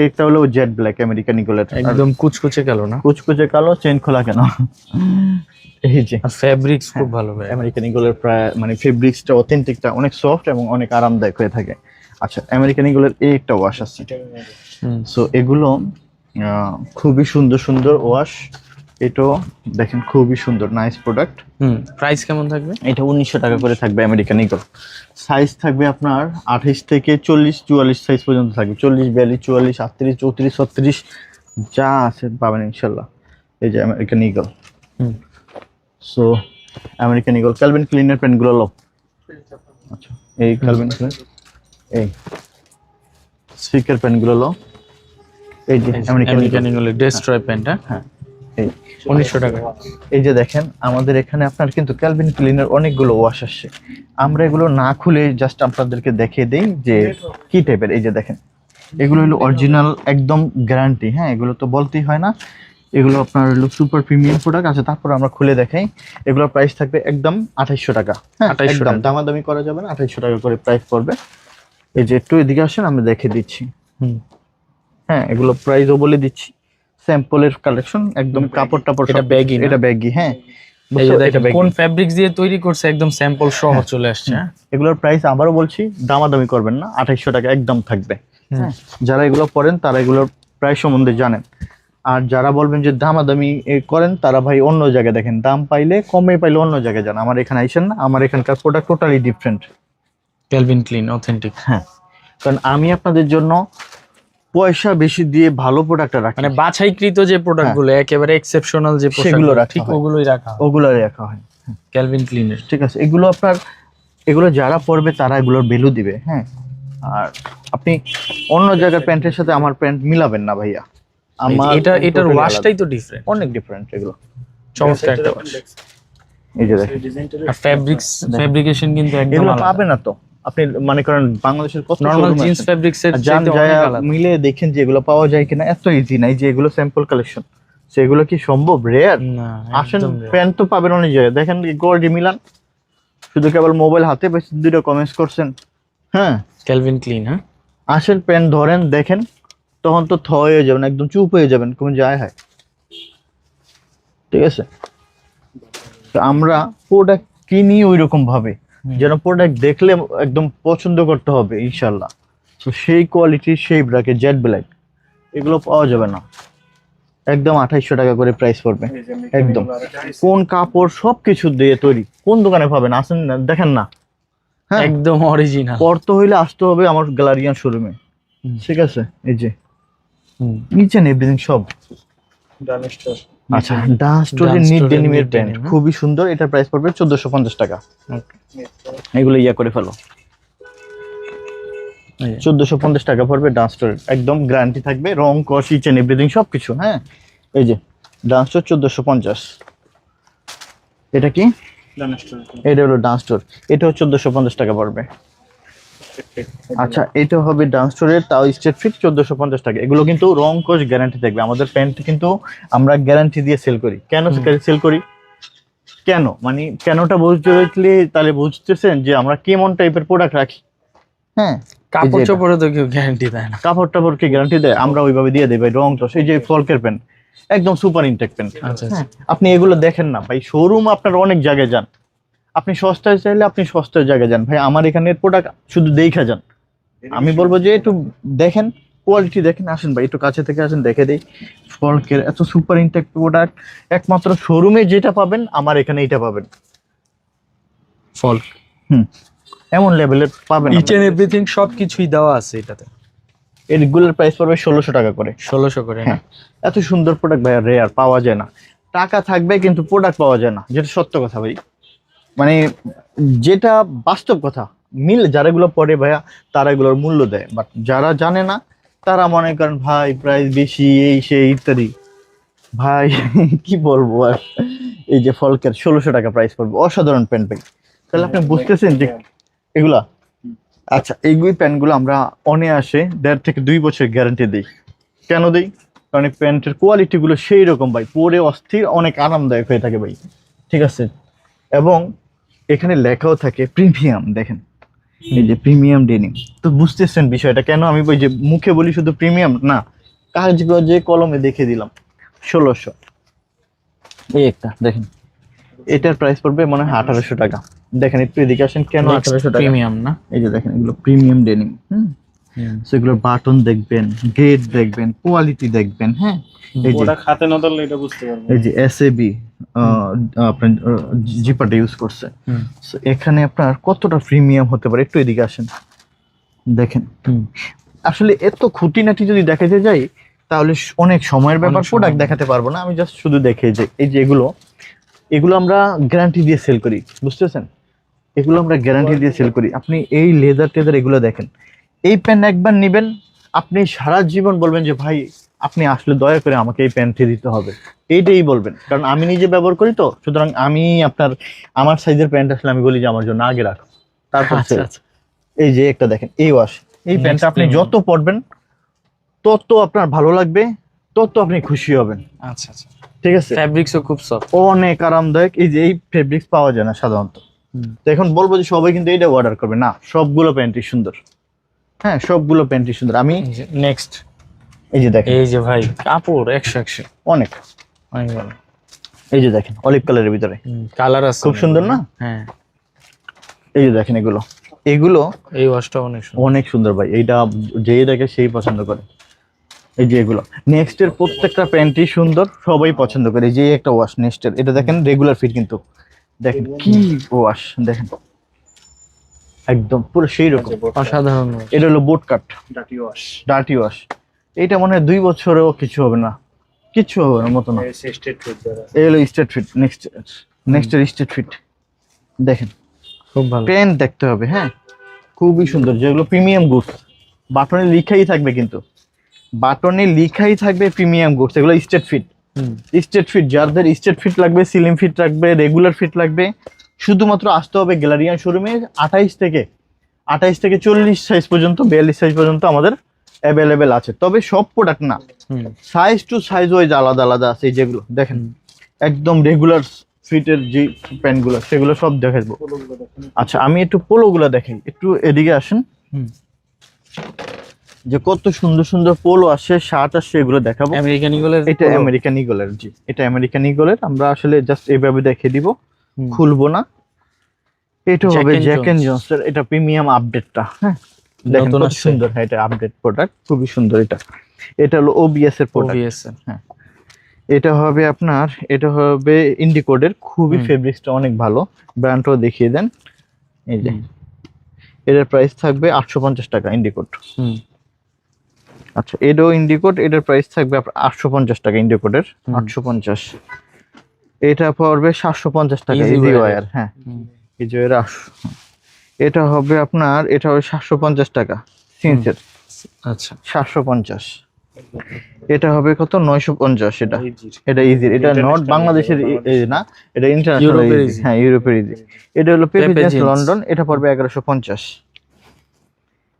একটা হলো জেড ব্ল্যাক আমেরিকান ইগলের, একদম কুচকুচে কালো না? কুচকুচে কালো, চেন খোলা কেন। এই যে আর ফেব্রিক্স খুব ভালো ভাই। আমেরিকান ইগলের প্রায় মানে ফেব্রিক্সটা অথেন্টিকটা অনেক সফট এবং অনেক আরামদায়ক হয়ে থাকে। আচ্ছা, আমেরিকান ইগলের এই একটা ওয়াশ আছে। সো এগুলো খুবই সুন্দর সুন্দর ওয়াশ। এটাও দেখেন খুবই সুন্দর, নাইস প্রোডাক্ট। প্রাইস কেমন থাকবে? এটা 1900 টাকা করে থাকবে আমেরিকান ইগল। সাইজ থাকবে আপনার 28 থেকে 40 44 সাইজ পর্যন্ত থাকবে। 40 42 44 38 34 36 যা আছে পাবেন ইনশাল্লাহ। এই যে American Eagle. So American Eagle Calvin ক্লিনের প্যান্টগুলো লো। আচ্ছা, এই ক্যালভিন ক্লিন, এই স্পিকার প্যান্টগুলো লো। এই যে আমেরিকান ইগলের ডেস্ট্রয় প্যান্ট। হ্যাঁ, এই 1900 টাকা। এই যে দেখেন আমাদের এখানে আপনার কিন্তু ক্যালভিন ক্লিনের অনেকগুলো ওয়াশ আসছে। আমরা এগুলো না খুলে জাস্ট আপনাদেরকে দেখিয়ে দেই যে কি টাইপের। এই যে দেখেন, এগুলো হলো অরিজিনাল, একদম গ্যারান্টি। হ্যাঁ, এগুলো তো বলতেই হয় না, এগুলো আপনার হলো সুপার প্রিমিয়াম প্রোডাক্ট আছে। তারপর আমরা খুলে দেখাই, এগুলোর প্রাইস থাকবে একদম 2800 টাকা। হ্যাঁ, 2800 একদম টাকা। দামাদামি করা যাবে না, 2800 টাকা করে প্রাইস পড়বে। এই যে একটু এদিকে আসেন, আমি দেখিয়ে দিচ্ছি। হ্যাঁ, এগুলো প্রাইসও বলে দিচ্ছি। স্যাম্পলের কালেকশন, একদম কাপড় টাপড় এটা সব- baggy না? এটা ব্যাগি। হ্যাঁ, এই যে বুঝছো? দেখেন এটা baggy। কোন ফেব্রিক্স দিয়ে তৈরি করছে, একদম স্যাম্পল সহ চলে আসছে। এগুলোর প্রাইস আবারও বলছি, দামাদামি করবেন না, 2800 টাকা একদম থাকবে। হ্যাঁ, যারা এগুলো পরেন তারা এগুলোর প্রাইস সম্বন্ধে জানেন। আর যারা বলবেন যে দামাদামি করেন, তারা ভাই অন্য জায়গায় দেখেন, দাম পাইলে কমে পাইলে অন্য জায়গায় যান, আমার এখানে আইসেন না। আমার এখানকার product totally different. Calvin Klein authentic. হ্যাঁ, কারণ আমি আপনাদের জন্য পয়সা বেশি দিয়ে ভালো প্রোডাক্ট রাখি, মানে বাছাইকৃত যে প্রোডাক্ট গুলো একেবারে এক্সেপশনাল যে সেগুলো পোশাকগুলো রাখা ঠিক হয়। ওগুলোই রাখা হয় ওগুলো রাখা হয়। ক্যালভিন ক্লিনের। ঠিক আছে, এগুলো আপনার, এগুলো যারা পরবে তারা এগুলোর ভ্যালু দিবে। হ্যাঁ, আর আপনি অন্য জায়গার প্যান্টের সাথে আমার প্যান্ট মিলাবেন না ভাইয়া। আমার এটার totally ওয়াশটাই আলাদা। তো ডিফারেন্ট। অনেক ডিফারেন্ট এগুলো। চমৎকার একটা ওয়াশ। এই যে দেখেন, আর ফেব্রিকেশন কিন্তু একদম এগুলো আলাদা। পাবে না তো আপনি মনে করেন বাংলাদেশের কত নরমাল showroom জিন্স আছে। ফেব্রিক্স এর আর যান চাইতে যায় অনেক আলাদা। মিলে দেখেন যে এগুলো পাওয়া যায় কিনা, এত ইজি নাই যে এগুলো স্যাম্পল কালেকশন, সেগুলো কি সম্ভব? রেয়ার। না, আসেন, একদম rare। প্যান্ট তো পাবেন অনেক জায়গায়। দেখেন গোল্ডি মিলান, শুধু কেবল মোবাইল হাতে পেয়েছেন, দুটো কমেন্টস করছেন। হ্যাঁ, ক্যালভিন ক্লিন। হ্যাঁ, আসেন প্যান্ট ধরেন দেখেন, তখন তো হয়ে যাবেন, একদম চুপ হয়ে যাবেন, কোন যায় হয়। ঠিক আছে, তো আমরা প্রোডাক্ট কিনি ওই রকম ভাবে যেন প্রোডাক্ট দেখলে একদম পছন্দ করতে হবে ইনশাল্লাহ। তো সেই কোয়ালিটির সেই ব্র্যাকেট জেড ব্ল্যাক এগুলো পাওয়া যাবে না, একদম 2800 টাকা করে প্রাইস পড়বে। একদম কোন কাপড় সবকিছু দিয়ে তৈরি, কোন দোকানে পাবেন? আসেন না, দেখেন না। হ্যাঁ, একদম অরিজিনাল। পড়তে হইলে আসতে হবে আমার গ্যালারিয়ান শোরুমে। ঠিক আছে, এই যে নিচে এভরিথিং সব। আচ্ছা, ডান্স স্টোরের Dance নিট Store-এর ডেনিমের knit প্যান্ট denim, খুবই সুন্দর। এটার প্রাইস পড়বে 1450 টাকা। এগুলো ইয়া করে ফেলো, 1450 টাকা পড়বে ডান্স স্টোর, একদম গ্যারান্টি থাকবে, রং কস ইচ এন্ড এভরিথিং সবকিছু। হ্যাঁ, এই যে ডান্স স্টোর 1450। এটা কি? এটা হলো ডান্স স্টোর, এটাও 1450 টাকা পড়বে। আচ্ছা, এটা হবে ডান্স স্টোরের, তাও স্ট্রেট ফিট 1450 টাকা। এগুলো কিন্তু রং কস গ্যারান্টি থাকবে। আমাদের প্যান্ট কিন্তু আমরা গ্যারান্টি দিয়ে সেল করি। কেন সেল করি? কেন মানে কেনটা বুঝতে তাহলে বুঝতেছেন যে আমরা কেমন টাইপের প্রোডাক্ট রাখি। হ্যাঁ, কাপড় চোপড়ে তো কেউ গ্যারান্টি দেয় না। কাপড় টাপড় কি গ্যারান্টি দেয়? আমরা ওইভাবে দিয়ে দেই ভাই। রং তো সেই যে ফলকের প্যান্ট, একদম সুপার ইনটেক প্যান্ট। আচ্ছা, আপনি এগুলো দেখেন না ভাই, শোরুম আপনার অনেক জায়গায় যান, আপনি সস্তায় চাইলে আপনি সস্তায় জায়গায় যান ভাই, আমার এখানের প্রোডাক্ট শুধু দেখা যান। আমি বলবো যে একটু দেখেন, কোয়ালিটি দেখেন। আসেন ভাই, একটু কাছে থেকে আসেন, দেখে দেই। ফলকের এত সুপার ইনটেক প্রোডাক্ট একমাত্র শোরুমে যেটা পাবেন আমার এখানে এটা পাবেন। ফল এমন লেভেলের পাবেন। ইচ এন্ড এভরিথিং সবকিছুই দেওয়া আছে এটাতে। এগুলোর প্রাইস পড়বে 1600 টাকা করে। 1600 করে না? হ্যাঁ, এত সুন্দর প্রোডাক্ট ভাই রেয়ার, পাওয়া যায় না। টাকা থাকবে কিন্তু প্রোডাক্ট পাওয়া যায় না, যেটা সত্য কথা ভাই, মানে যেটা বাস্তব কথা। মিল যারা এগুলো পড়ে ভাইয়া তারা এগুলোর মূল্য দেয়, বাট যারা জানে না তারা মনে করেন ভাই প্রাইস বেশি, এই সেই ইত্যাদি। ভাই কি বলবো আর, এই যে ফলকের 1600 টাকা প্রাইস পড়বে, অসাধারণ প্যান্ট ভাই। তাহলে আপনি বুঝতেছেন যে এগুলা। আচ্ছা, এইগুলি প্যান্টগুলো আমরা অনায়াসে 1.5 থেকে 2 বছর গ্যারান্টি দিই। কেন দিই? কারণ এই প্যান্টের কোয়ালিটিগুলো সেই রকম ভাই, পরে অস্থির, অনেক আরামদায়ক হয়ে থাকে ভাই। ঠিক আছে, এবং এখানে লেখাও থাকে প্রিমিয়াম। দেখেন এই যে প্রিমিয়াম ডেনিম। তো বুঝতেছেন বিষয়টা, কেন আমি ওই যে মুখে বলি শুধু প্রিমিয়াম না, কাগজে কলমে দেখে দিলাম। 1600 এই একটা দেখেন, এটার প্রাইস পড়বে মনে হয় 1800 টাকা। দেখেন একটু এদিকে আসেন, কেন 1800 টাকা? প্রিমিয়াম না? এই যে দেখেন এগুলো প্রিমিয়াম ডেনিম। সেগুলোর বাটন দেখবেন, গ্রেড দেখবেন, কোয়ালিটি দেখবেন। হ্যাঁ, এই যে ওটা খাতে না ধরলে এটা বুঝতে পারবো। এই যে এসএবি আপনার জিপাটা ইউজ করছে। So, এখানে আপনার কতটা প্রিমিয়াম হতে পারে, একটু এদিকে আসেন দেখেন। আসলে এত খুঁটিনাটি যদি দেখাতে যাই তাহলে অনেক সময়ের ব্যাপার, প্রোডাক্ট দেখাতে পারবো না। আমি জাস্ট শুধু দেখে যে এই যে এগুলো আমরা গ্যারান্টি দিয়ে সেল করি, বুঝতেছেন? এগুলো আমরা গ্যারান্টি দিয়ে সেল করি। আপনি এই লেদার টেদার এগুলো দেখেন, এই প্যান্ট একবার নেবেন আপনি সারা জীবন বলবেন যে ভাই আপনি আসলে দয়া করে আমাকে এই প্যান্টটি দিতে হবে, এইটাই বলবেন। কারণ আমি নিজে ব্যবহার করি, তো সুতরাং আমি আমার সাইজের প্যান্ট আসলে আমি বলি যে আমার জন্য আগে রাখো, তারপর sell। এই যে একটা দেখেন, এই ওয়াশ, এই প্যান্টটা আপনি যত পরবেন তত আপনার ভালো লাগবে, তত আপনি খুশি হবেন। আচ্ছা আচ্ছা, ঠিক আছে, ফ্যাব্রিক্সও খুব সফট, অনেক আরামদায়ক। এই যে এই ফেব্রিক্স পাওয়া যায় না সাধারণত। তো এখন বলবো যে সবাই কিন্তু এইটা অর্ডার করবে না, সবগুলো প্যান্টই সুন্দর। হ্যাঁ, সবগুলো প্যান্টই সুন্দর। আমি নেক্সট এই যে দেখেন, এই যে ভাই কাপড় 100 অনেক অনেক ভালো। এই যে দেখেন অলিভ কালারের ভিতরে কালার আছে খুব সুন্দর না? হ্যাঁ, এই যে দেখেন এগুলো এই ওয়াশটা অনেক সুন্দর। অনেক সুন্দর ভাই, এইটা যেই দেখে সেই পছন্দ করে। এই যে এগুলো নেক্সটের প্রত্যেকটা প্যান্টই সুন্দর, সবাই পছন্দ করে। এই যে একটা ওয়াশ নেক্সটের, এটা দেখেন রেগুলার ফিট, কিন্তু দেখেন কি ওয়াশ, দেখেন একদম পুরো সেই রকম অসাধারণ। এটা হলো বোট কাট ডাটি ওয়াশ। Dirty wash. এটা মনে হয় 2 বছরেও কিছু হবে না, কিচ্ছু হবে না মতো না। স্টেট ফুড দ্বারা এই হলো স্টেট ফিট, নেক্সটের স্টেট ফিট। দেখেন খুব ভালো। প্যান্ট দেখতে হবে, হ্যাঁ খুবই সুন্দর, যেগুলো প্রিমিয়াম গুডস। বাটনে লিখাই থাকবে, কিন্তু বাটনে লিখাই থাকবে প্রিমিয়াম গুডস। এগুলো স্টেট ফিট, স্টেট ফিট। যাদের স্টেট ফিট লাগবে, সিলিম ফিট লাগবে, রেগুলার ফিট লাগবে, শুধুমাত্র আসতে হবে গ্যালারিয়ান শোরুমে। 28 থেকে 40 সাইজ পর্যন্ত, 42 সাইজ পর্যন্ত আমাদের অ্যাভেলেবেল আছে। তবে সব প্রোডাক্ট না, সাইজ টু সাইজ ওয়াইজ আলাদা আলাদা আছে। এই যেগুলো দেখেন একদম রেগুলার ফিটের যে প্যান্টগুলো, সেগুলো সব দেখাবো। আচ্ছা, আমি একটু পোলোগুলো দেখাই, একটু এদিকে আসেন। যে কত সুন্দর সুন্দর পোলো আসে, শার্ট আসে, এগুলো দেখাবো। আমেরিকান ইগলের, এটা আমেরিকান ইগলের, জি এটা আমেরিকান ইগলের। আমরা আসলে জাস্ট এইভাবে দেখিয়ে দিব, খুলবো না। এটা হবে জ্যাক এন্ড জনসের, এটা প্রিমিয়াম আপডেটটা। হ্যাঁ দেখেন কত সুন্দর, হ্যাঁ এটা আপডেট প্রোডাক্ট, খুবই সুন্দর। এটা হলো ওবিএস এর প্রোডাক্ট। হ্যাঁ, এটা হবে আপনার, এটা হবে ইন্ডিকোডের, খুবই ফেব্রিক্সটা অনেক ভালো। ব্র্যান্ডটাও দেখিয়ে দেন। এই যে এটার প্রাইস থাকবে 850 টাকা ইন্ডিকোড। আচ্ছা, এটাও ইন্ডিকোড, এটার প্রাইস থাকবে 850 টাকা ইন্ডিকোডের, 850। এটা পড়বে 750 টাকা ইজি ওয়্যার। হ্যাঁ, ইজি ওয়্যার। এটা হবে আপনার, এটা হবে 750 টাকা সিন্সের। আচ্ছা, 750। এটা হবে কত? 950। এটা ইজি, এটা নট বাংলাদেশের না, এটা ইন্টারন্যাশনাল ইজি। হ্যাঁ, ইউরোপের ইজি। এটা হলো পেপে জিন্স লন্ডন, এটা পড়বে 1150।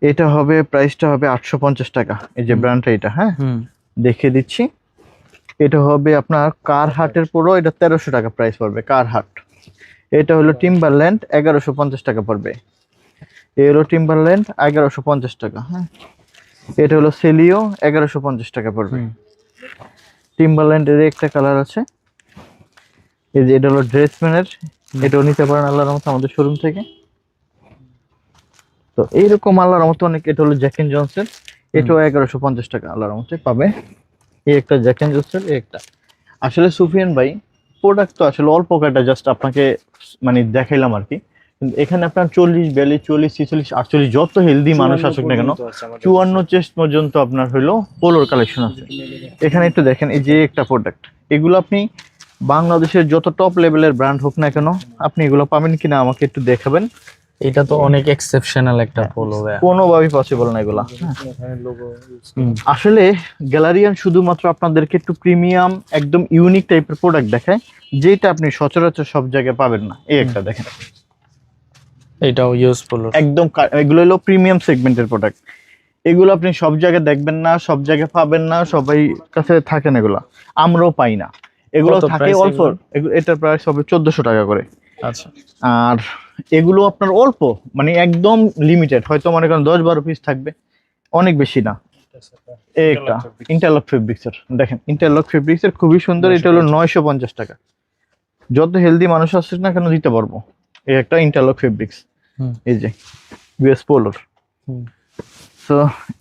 এটা হবে, প্রাইসটা হবে 850 টাকা। এই যে ব্র্যান্ডটা এটা, হ্যাঁ দেখিয়ে দিচ্ছি। এটা হবে আপনার কারহাটের পুরো, এটা 1300 টাকা প্রাইস পড়বে কারহাট। এটা হলো টিম্বারল্যান্ড, 1150 টাকা পড়বে। এই হলো টিম্বারল্যান্ড, 1150 টাকা। হ্যাঁ, এটা হলো সেলিও, 1150 টাকা পড়বে। টিম্বারল্যান্ডের একটা কালার আছে, এই যে এটা হলো ড্রেসম্যানের, এটাও নিতে পারেন আল্লাহর রহমতে আমাদের শোরুম থেকে। তো এইরকম আল্লাহর রহমতে অনেক। এটা হলো জ্যাক এন্ড জনসের, এটাও 1150 টাকা আল্লাহর রহমতে পাবে। এই একটা জ্যাক এন্ড জনসের, এই একটা। আসলে সুফিয়ান ভাই, প্রোডাক্ট তো আসলে অল্প কয়টা, জাস্ট আপনাকে মানে দেখাইলাম আর কি। কিন্তু এখানে আপনার 40, 42, 40, 46, 48 যত হেলদি মানুষ আসুক না কেন, 54 চেস্ট পর্যন্ত আপনার হলো পোলোর কালেকশন আছে এখানে। একটু দেখেন, এই যে একটা প্রোডাক্ট, এগুলো আপনি বাংলাদেশের যত টপ লেভেলের ব্র্যান্ড হোক না কেন, আপনি এগুলো পাবেন কিনা আমাকে একটু দেখাবেন। এটা তো অনেক এক্সেপশনাল একটা পোলো, কোনোভাবেই পসিবল না এগুলা। আসলে গ্যালারিয়ান শুধুমাত্র আপনাদেরকে একটু প্রিমিয়াম, একদম ইউনিক টাইপের প্রোডাক্ট দেখায়, যেটা আপনি সচরাচর সব জায়গায় পাবেন না। এই একটা দেখেন, এটাও ইউজফুল একদম। এগুলো হলো প্রিমিয়াম সেগমেন্টের প্রোডাক্ট, এগুলো আপনি সব জায়গায় দেখবেন না, সব জায়গায় পাবেন না, সবাই কাছে থাকে না এগুলো, আমরাও পাই না। এগুলো থাকে অল্প। এটার প্রাইস হবে 1400 টাকা করে। আচ্ছা, আর এগুলো আপনার অল্প, মানে একদম লিমিটেড, হয়তো মনে করেন 10-12 পিস থাকবে, অনেক বেশি না। এই একটা ইন্টারলক ফেব্রিক্সের, দেখেন ইন্টারলক ফেব্রিক্সের খুবই সুন্দর। এটা হলো 950 টাকা। যত হেলদি মানুষ আসছে না কেন দিতে পারবো। এই একটা ইন্টারলক ফেব্রিক্স, এই যে ইউএস পোলোর। তো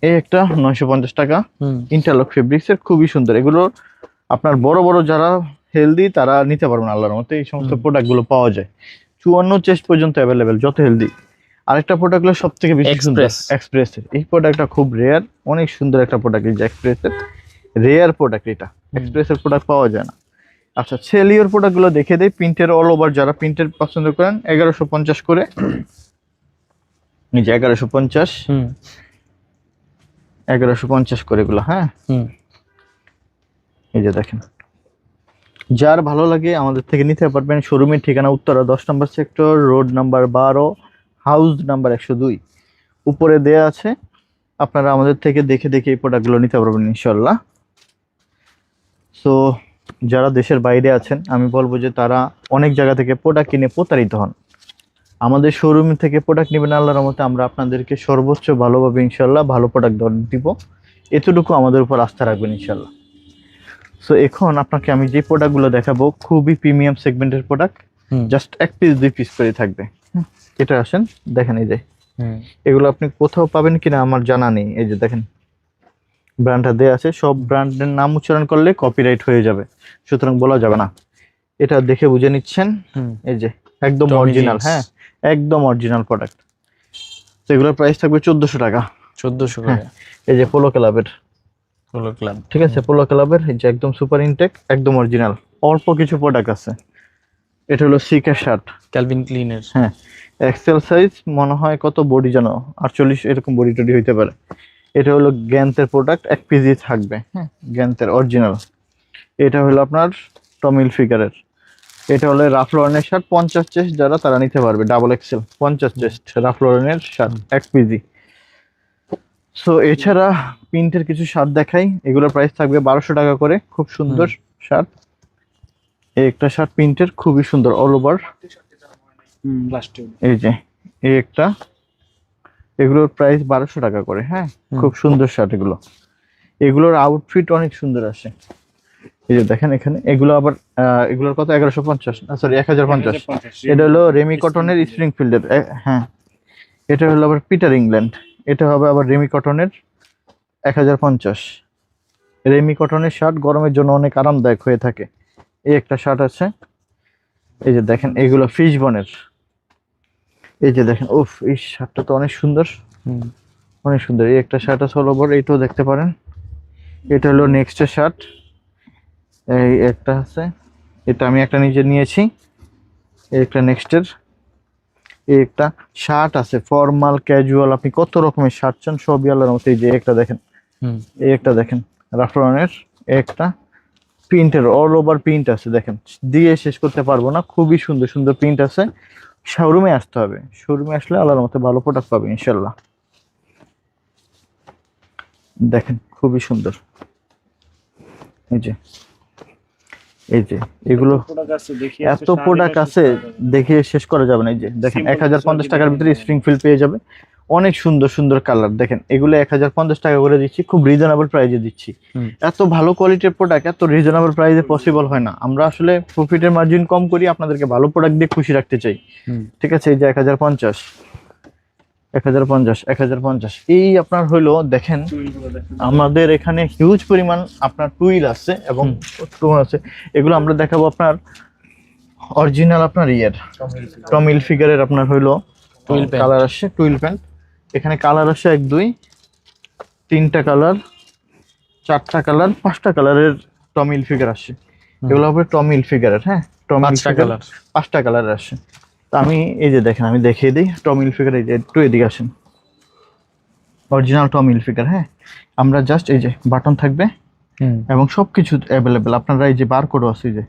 এই একটা 950 টাকা ইন্টারলক ফেব্রিক্সের, খুবই সুন্দর। এগুলো আপনার বড় বড় যারা হেলদি তারা নিতে পারবেন আল্লাহর মতে। এই সমস্ত প্রোডাক্ট গুলো পাওয়া যায় 54 চেস্ট পর্যন্ত অ্যাভেলেবেল, যত হেলদি। আরেকটা প্রোডাক্ট গুলো সব থেকে বেশি সুন্দর, এক্সপ্রেসের। এই প্রোডাক্টটা খুব রেয়ার, অনেক সুন্দর একটা প্রোডাক্ট। এই যে এক্সপ্রেসের রেয়ার প্রোডাক্ট, এটা এক্সপ্রেসের প্রোডাক্ট পাওয়া যায় না। আচ্ছা, সেলিওর প্রোডাক্ট গুলো দেখে দেই। প্রিন্টের অল ওভার, যারা প্রিন্টের পছন্দ করেন 1150 করে। এই যে 1150 করে এগুলো, হ্যাঁ। এই যে দেখেন, যার ভালো লাগে আমাদের থেকে নিতে পারবেন। শোরুমের ঠিকানা উত্তরা 10 নম্বর sector, road number 12, house number 102, উপরে দেয়া আছে। আপনারা আমাদের থেকে দেখে দেখে এই প্রোডাক্টগুলো নিতে পারবেন ইনশাল্লাহ। সো যারা দেশের বাইরে আছেন, আমি বলবো যে তারা অনেক জায়গা থেকে প্রোডাক্ট কিনে প্রতারিত হন। আমাদের শোরুম থেকে প্রোডাক্ট নেবেন আল্লাহর রহমতে, আমরা আপনাদেরকে সর্বোচ্চ ভালোভাবে ইনশাল্লাহ ভালো প্রোডাক্ট দিব। এতটুকু আমাদের উপর আস্থা রাখবেন ইনশাল্লাহ। সো এখন আপনাকে আমি যে প্রোডাক্টগুলো দেখাবো খুবই প্রিমিয়াম সেগমেন্টের প্রোডাক্ট, জাস্ট 1 পিস 2 পিস করে থাকবে। এটা আসেন দেখেন, এই যে এগুলো আপনি কোথাও পাবেন কিনা আমার জানা নেই। এই যে দেখেন ব্র্যান্ডটা দেয়া আছে, সব ব্র্যান্ডের নাম উচ্চারণ করলে কপিরাইট হয়ে যাবে, সুতরাং বলা যাবে না। এটা দেখে বুঝে নিচ্ছেন, এই যে একদম অরিজিনাল, হ্যাঁ একদম অরিজিনাল প্রোডাক্ট। তো এগুলোর প্রাইস থাকবে 1400 টাকা। 1400 টাকা। এই যে পোলো ক্লাবের, পোলো ক্লাব, ঠিক আছে, পোলো ক্লাবের এই যে একদম সুপার ইনটেক, একদম অরিজিনাল। অল্প কিছু প্রোডাক্ট আছে। এটা হলো সিকের শার্ট, ক্যালভিন ক্লিনের, হ্যাঁ এক্সেল সাইজ, মনে হয় কত বডি জানো 48 এরকম বডি টডি হইতে পারে। এটা হলো গ্যান্তের প্রোডাক্ট, 1 পিসই থাকবে, হ্যাঁ গ্যান্তের অরিজিনাল। এটা হলো আপনার টমিল ফিগারের। এটা হলো রাফ লরেনের শার্ট, 50 চেস্ট যারা তারা নিতে পারবে, ডাবল এক্সেল 50 চেস্ট রাফ লরেনের শার্ট 1 পিসই। সো এছাড়া প্রিন্টের কিছু শার্ট দেখাই, এগুলোর প্রাইস থাকবে 1200 টাকা করে। খুব সুন্দর শার্ট, এই একটা শার্ট প্রিন্টের খুবই সুন্দর অল ওভার। এই যে এই একটা, এগুলোর প্রাইস 1200 টাকা করে, হ্যাঁ খুব সুন্দর শার্ট এগুলো। এগুলোর আউটফিট অনেক সুন্দর আসে। এই যে দেখেন এখানে, এগুলো আবার এগুলোর কত 1150, সরি 1050। এটা হলো রেমি কটনের স্প্রিংফিল্ডের, হ্যাঁ। এটা হলো আবার পিটার ইংল্যান্ড, এটা হবে আবার রেমি কটনের 1050। রেমি কটনের শার্ট গরমের জন্য অনেক আরামদায়ক হয়ে থাকে। এই একটা শার্ট আছে, এই যে দেখেন এগুলো ফিশবনের। এই যে দেখেন, উফ এই শার্টটা তো অনেক সুন্দর, অনেক সুন্দর। এই একটা শার্ট আছে অল ওভার, এইটাও দেখতে পারেন। এটা হলো নেক্সটের শার্ট, এই একটা আছে, এটা আমি একটা নিজে নিয়েছি। এই একটা নেক্সটের, এই একটা শার্ট আছে ফর্মাল ক্যাজুয়াল, আপনি কত রকমের শার্ট চান সবই আল্লাহর মতো। এই যে একটা দেখেন, এই একটা দেখেন রাফলনের, একটা প্রিন্টের অল ওভার প্রিন্ট আছে, দেখেন দিয়ে শেষ করতে পারবো না, খুবই সুন্দর সুন্দর প্রিন্ট আছে। শোরুমে আসতে হবে, শোরুমে আসলে আল্লাহর মতো ভালো প্রোডাক্ট পাবে ইনশাল্লাহ। দেখেন খুবই সুন্দর, এই যে এই যে এগুলো এত প্রোডাক্ট আছে দেখে শেষ করা যাবে না। এই যে দেখেন 1050 টাকার ভিতরে স্প্রিংফিল্ড পেয়ে যাবে, অনেক সুন্দর সুন্দর কালার। দেখেন এগুলো 1050 টাকা করে দিচ্ছি, খুব রিজনেবল প্রাইসে দিচ্ছি। এত ভালো কোয়ালিটির প্রোডাক্ট এত রিজনেবল প্রাইসে পসিবল হয় না। আমরা আসলে প্রফিটের মার্জিন কম করি, আপনাদেরকে ভালো প্রোডাক্ট দিয়ে খুশি রাখতে চাই, ঠিক আছে। এই যে 1050, 1050 এই আপনার হইলো, দেখেন আমাদের এখানে হিউজ পরিমাণ আপনার টুইল আছে এবং স্টোন আছে। এগুলো আমরা দেখাবো আপনার অরিজিনাল আপনার ইয়ের টমিল ফিগারের আপনার হইলো কালার আসে, টুইল প্যান্ট। এখানে কালার আসে 1 2 3টা কালার, 4টা কালার, 5টা কালারের টমিল ফিগার আসে। এগুলো হবে টমিল ফিগারের, হ্যাঁ টমিল ফিগার 5টা কালার আসে। আমি এই যে দেখেন, আমি দেখিয়ে দিই টমিল ফিগার। এই যে একটু এদিকে আসেন, অরিজিনাল টমিল ফিগার, হ্যাঁ। আমরা জাস্ট এই যে বাটন থাকবে এবং সবকিছু অ্যাভেলেবেল। আপনারা এই যে বারকোড আছে, এই যে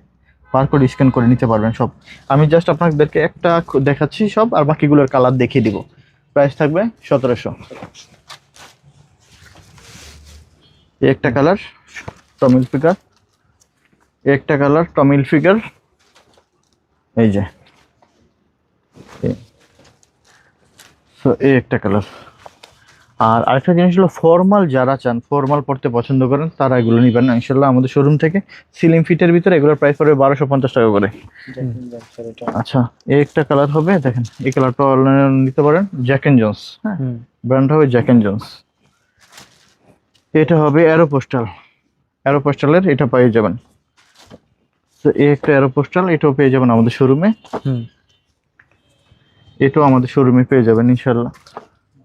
বারকোড স্ক্যান করে নিতে পারবেন সব। আমি জাস্ট আপনাদেরকে একটা দেখাচ্ছি সব, আর বাকিগুলোর কালার দেখিয়ে দিব। প্রাইস থাকবে 1700। এই একটা কালার টমিল ফিগার, একটা কালার টমিল ফিগার, এই যে সো এই একটা কালার। আর আরেকটা জিনিস হলো ফর্মাল যারা চান, ফর্মাল পড়তে পছন্দ করেন তারা এগুলো নিবেন না ইনশাল্লাহ আমাদের শোরুম থেকে। স্লিম ফিটের ভিতরে এগুলোর প্রাইস পড়বে 1250 টাকা করে। আচ্ছা এই একটা কালার হবে, দেখেন এই কালারটা অনলাইনে নিতে পারেন, জ্যাক এন্ড জোন্স। হ্যাঁ, ব্র্যান্ড হবে জ্যাক এন্ড জোন্স। এটা হবে অ্যারোপোস্টাল, অ্যারোপোস্টালের এটা পেয়ে যাবেন। তো এই একটা অ্যারোপোস্টাল, এটাও পেয়ে যাবেন আমাদের শোরুমে। এটাও আমাদের শোরুমে পেয়ে যাবেন ইনশাল্লাহ।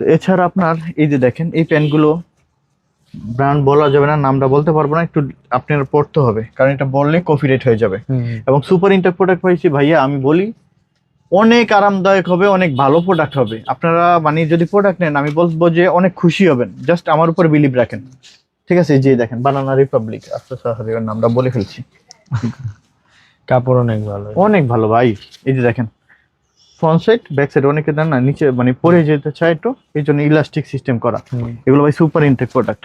তো এছাড়া আপনার এই যে দেখেন এই প্যান্টগুলো ব্র্যান্ড বলা যাবে না, নামটা বলতে পারবো না, একটু আপনার পড়তে হবে কারণ এটা বললে কপিরাইট হয়ে যাবে। এবং সুপার ইনটেক প্রোডাক্ট পাইছি ভাইয়া, আমি বলি অনেক আরামদায়ক হবে, অনেক ভালো প্রোডাক্ট হবে। আপনারা মানে যদি প্রোডাক্ট নেন আমি বলবো যে অনেক খুশি হবেন, জাস্ট আমার উপর বিলিভ রাখেন। ঠিক আছে, এই যে দেখেন বানানা রিপাবলিক, আচ্ছা সরি ওর নামটা বলে ফেলছি। কাপড় অনেক ভালো, অনেক ভালো ভাই। এই যে দেখেন ফ্রন্ট সাইড ব্যাক সাইড অনেকে দেন না নিচে মানে পরে যেতে চায় একটু, এই জন্য ইলাস্টিক সিস্টেম করা। এগুলো ভাই সুপার ইনটেক প্রোডাক্ট।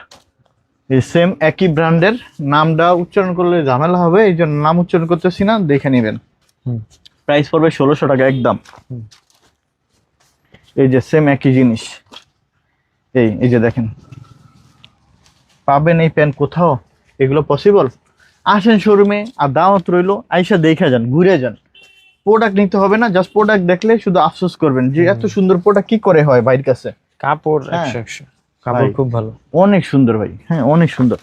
এই সেম একই ব্র্যান্ডের, নামটা উচ্চারণ করলে ঝামেলা হবে এই জন্য নাম উচ্চারণ করতেছি না, দেখে নেবেন। প্রাইস পড়বে 1600 টাকা একদম। এই যে সেম একই জিনিস, এই যে দেখেন পাবেন এই প্যান্ট কোথাও, এগুলো পসিবল। আসেন শোরুমে, আর দাওয়াত রইলো, আইসা দেখে যান, ঘুরে যান। প্রোডাক্ট নিতে হবে না, জাস্ট প্রোডাক্ট দেখলে শুধু আফসোস করবেন যে এত সুন্দর প্রোডাক্ট কি করে হয় বাইরের কাছে। কাপড় হ্যাঁ। 100 কাপড় খুব ভালো, অনেক সুন্দর ভাই, হ্যাঁ অনেক সুন্দর।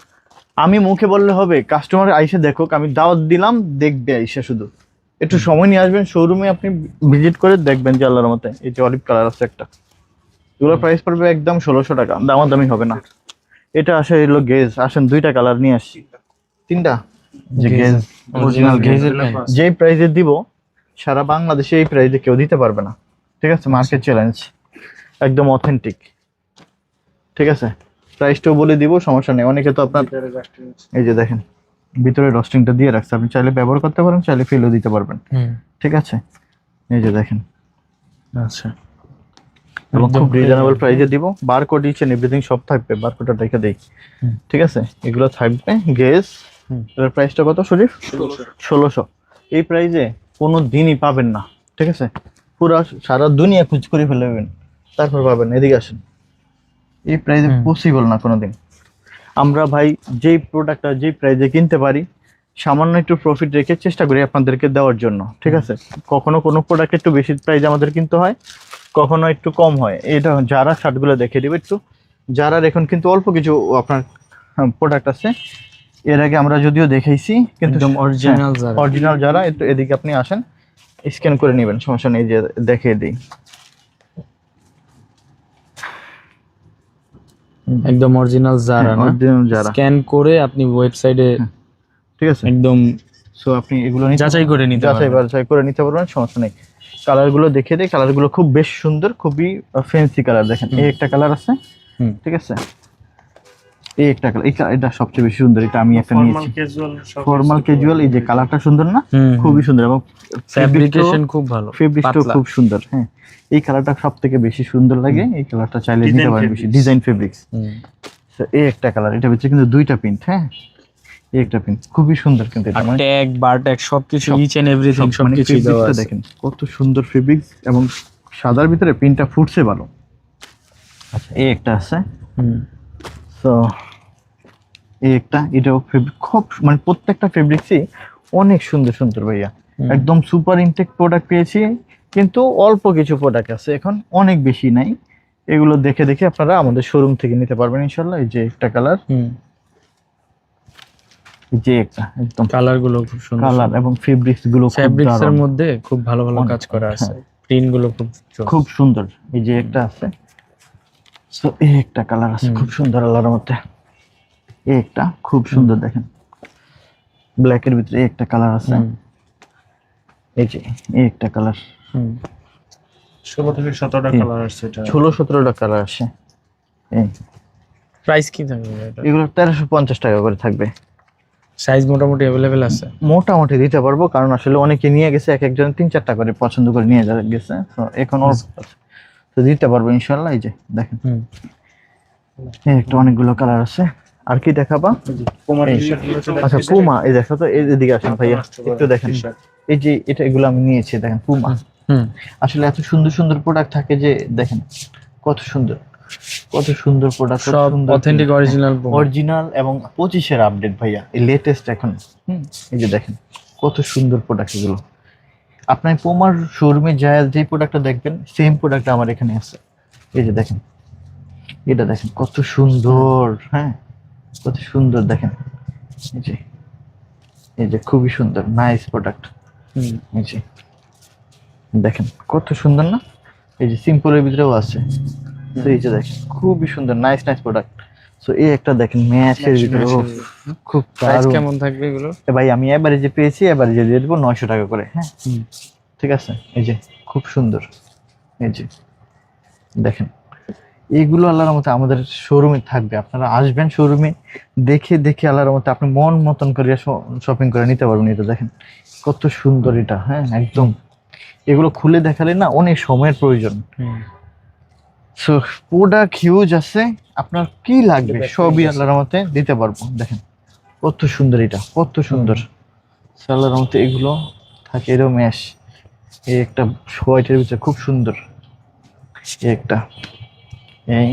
আমি মুখে বললে হবে, কাস্টমার আইসা দেখুক, আমি দাওয়াত দিলাম দেখবে আইসা, শুধু একটু সময় নিয়ে আসবেন শোরুমে, আপনি ভিজিট করে দেখবেন যে আল্লাহর মতে। এই যে অলিভ কালার আছে একটা, এগুলোর প্রাইস পড়বে একদম 1600 টাকা, দামাদামি হবে না। এটা আসে এলো গেজ, আসেন দুইটা কালার নিয়ে আসছি, তিনটা যে গেজ অরিজিনাল গেজ, যেই প্রাইসে দিব সারা বাংলাদেশে এই প্রাইসে কেউ দিতে পারবে না। ঠিক আছে, মার্কেট চ্যালেঞ্জ, একদম অথেন্টিক। ঠিক আছে, প্রাইসটাও বলে দিব, সমস্যা নেই। অনেকে তো আপনার এই যে দেখেন ভিতরে রস্টিংটা দিয়ে রাখছে, আপনি চাইলে ব্যবহার করতে পারেন, চাইলে ফেলও দিতে পারবেন। ঠিক আছে, এই যে দেখেন। আচ্ছা, এবং খুব রিজনেবল প্রাইসে দিব, বারকোড ইচ এন্ড এভরিথিং সব থাকবে, বারকোডটা রেখে দেই। ঠিক আছে, এগুলো থাকবে গেস। এর প্রাইসটা কত শরীফ? 1600। এই প্রাইসে কোনো দিনই পাবেন না। ঠিক আছে, পুরো সারা দুনিয়া খোঁজ করে ফেলবেন তারপর পাবেন। এদিকে আসেন, এই প্রাইসে পসিবল না কোনোদিন। আমরা ভাই যেই প্রোডাক্টটা যেই প্রাইসে কিনতে পারি সামান্য একটু প্রফিট রেখে চেষ্টা করি আপনাদেরকে দেওয়ার জন্য। ঠিক আছে, কখনো কোনো প্রোডাক্ট একটু বেশি প্রাইসে আমাদের কিনতে হয়, কখনো একটু কম হয়। এটা যারা শার্টগুলো দেখে দিবে একটু, যারা এখন কিন্তু অল্প কিছু আপনার প্রোডাক্ট আছে, এর আগে আমরা যদিও দেখাইছি, কিন্তু অরিজিনাল যারা একটু এদিকে আপনি আসেন, স্ক্যান করে নেবেন, সমস্যা নেই, যে দেখিয়ে দিই। একদম অরিজিনাল যারা না, অরিজিনাল যারা স্ক্যান করে আপনি ওয়েবসাইটে, ঠিক আছে একদম সো আপনি এগুলো যাচাই করে নিতে যাচাই বাছাই করে নিতে পারবেন, সমস্যা নেই। কালারগুলো দেখে দেই, কালারগুলো খুব বেশ সুন্দর, খুবই ফ্যান্সি কালার। দেখেন এই একটা কালার আছে, ঠিক আছে, এই একটা কালার, এটা সবচেয়ে বেশি সুন্দর, এটা আমি একটা নিয়েছি, ফর্মাল ক্যাজুয়াল। এই যে কালারটা সুন্দর না, খুবই সুন্দর, এবং ফ্যাব্রিকেশন খুব ভালো, ফেব্রিকটাও খুব সুন্দর। হ্যাঁ, এই কালারটা সবথেকে বেশি সুন্দর লাগে, এই কালারটা চাইলে নিতে পারেন বেশি, ডিজাইন ফেব্রিক্স। এই একটা কালার, এটা ভিতরে কিন্তু দুইটা প্রিন্ট। হ্যাঁ, এই একটা প্রিন্ট খুবই সুন্দর, কিন্তু এটা মানে ট্যাগ বার ট্যাগ সবকিছু ইচ এন্ড এভরিথিং সবকিছু দেওয়া আছে। দেখেন কত সুন্দর ফেব্রিক্স, এবং সাদার ভিতরে প্রিন্টটা ফুটছে ভালো। আচ্ছা, এই একটা আছে, তো এই একটা, এটাও খুব মানে প্রত্যেকটা ফেব্রিক্সই অনেক সুন্দর সুন্দর ভাইয়া, একদম সুপার ইনটেক প্রোডাক্ট পেয়েছি। কিন্তু অল্প কিছু প্রোডাক্ট আছে এখন, অনেক বেশি নাই। এগুলো দেখে দেখে আপনারা আমাদের শোরুম থেকে নিতে পারবেন ইনশাল্লাহ। এই যে একটা কালার, যে একটা একদম কালার গুলো খুব সুন্দর, কালার এবং ফেব্রিক্স গুলো, ফেব্রিক্স এর মধ্যে খুব ভালো ভালো কাজ করা আছে, প্রিন্ট গুলো খুব সুন্দর। এই যে একটা আছে, সো এই একটা কালার আছে খুব সুন্দর, আল্লাহর মধ্যে এই একটা খুব সুন্দর। দেখেন ব্ল্যাক এর ভিতরে একটা কালার আছে, এই যে এই একটা কালার, 16 থেকে 17টা কালার আছে, এটা 16-17টা কালার আছে। এই প্রাইস কি থাকবে এটা? এগুলো 1350 টাকা করে থাকবে। সাইজ মোটামুটি अवेलेबल আছে, মোটামুটি দিতে পারবো, কারণ আসলে অনেকে নিয়ে গেছে, এক একজন 3-4টা করে পছন্দ করে নিয়ে গেছে, তো এখন অল্প তো দিতে পারবো ইনশাআল্লাহ। এই যে দেখেন এই একটা, অনেকগুলো কালার আছে। আর কি দেখাবা? আচ্ছা পুমা, এই দেখো তো, এদিকে আসেন ভাইয়া একটু দেখেন। এই যে এটা, এগুলো আমি নিয়েছি, দেখেন পুমা, হুম, আসলে এত সুন্দর সুন্দর প্রোডাক্ট থাকে যে দেখেন কত সুন্দর প্রোডাক্ট, সব অথেন্টিক অরিজিনাল অরিজিনাল এবং 25-এর আপডেট ভাইয়া, এই লেটেস্ট এখন। এই যে দেখেন কত সুন্দর প্রোডাক্ট এগুলো। আপনার পোমার শোরুমে যায় যে প্রোডাক্টটা দেখবেন সেম প্রোডাক্ট আমার এখানে আছে। এই যে দেখেন, এটা দেখেন কত সুন্দর, হ্যাঁ কত সুন্দর দেখেন। এই যে খুবই সুন্দর নাইস প্রোডাক্ট। এই যে দেখেন কত সুন্দর না, এই যে সিম্পলের ভিতরেও আছে। তো এই যে দেখেন খুবই সুন্দর নাইস প্রোডাক্ট। সো এই একটা দেখেন ম্যাচের ভিতরে খুব প্রাইস দারুণ। কেমন থাকবে এগুলো? ভাই আমি এভারেজে পেয়েছি, এভারেজে দিয়ে দেবো 900 টাকা করে। হ্যাঁ ঠিক আছে। এই যে খুব সুন্দর, এই যে দেখেন এইগুলো আল্লাহর মতো আমাদের শোরুমে থাকবে। আপনারা আসবেন শোরুমে, দেখে দেখে আল্লাহর মতো আপনি মন মতন করে শপিং করে নিতে পারবেন। এটা দেখেন কত সুন্দর এটা, হ্যাঁ একদম। এগুলো খুলে দেখালে না অনেক সময়ের প্রয়োজন। সো প্রোডাক্ট হিউজ আছে, আপনার কি লাগবে সবই আল্লাহর মতে দিতে পারবো। দেখেন কত সুন্দর এটা, কত সুন্দর। আল্লাহর মতে এগুলো থাকে এরকম ম্যাশ। এই একটা হোয়াইটের ভিতরে খুব সুন্দর, এই একটা এই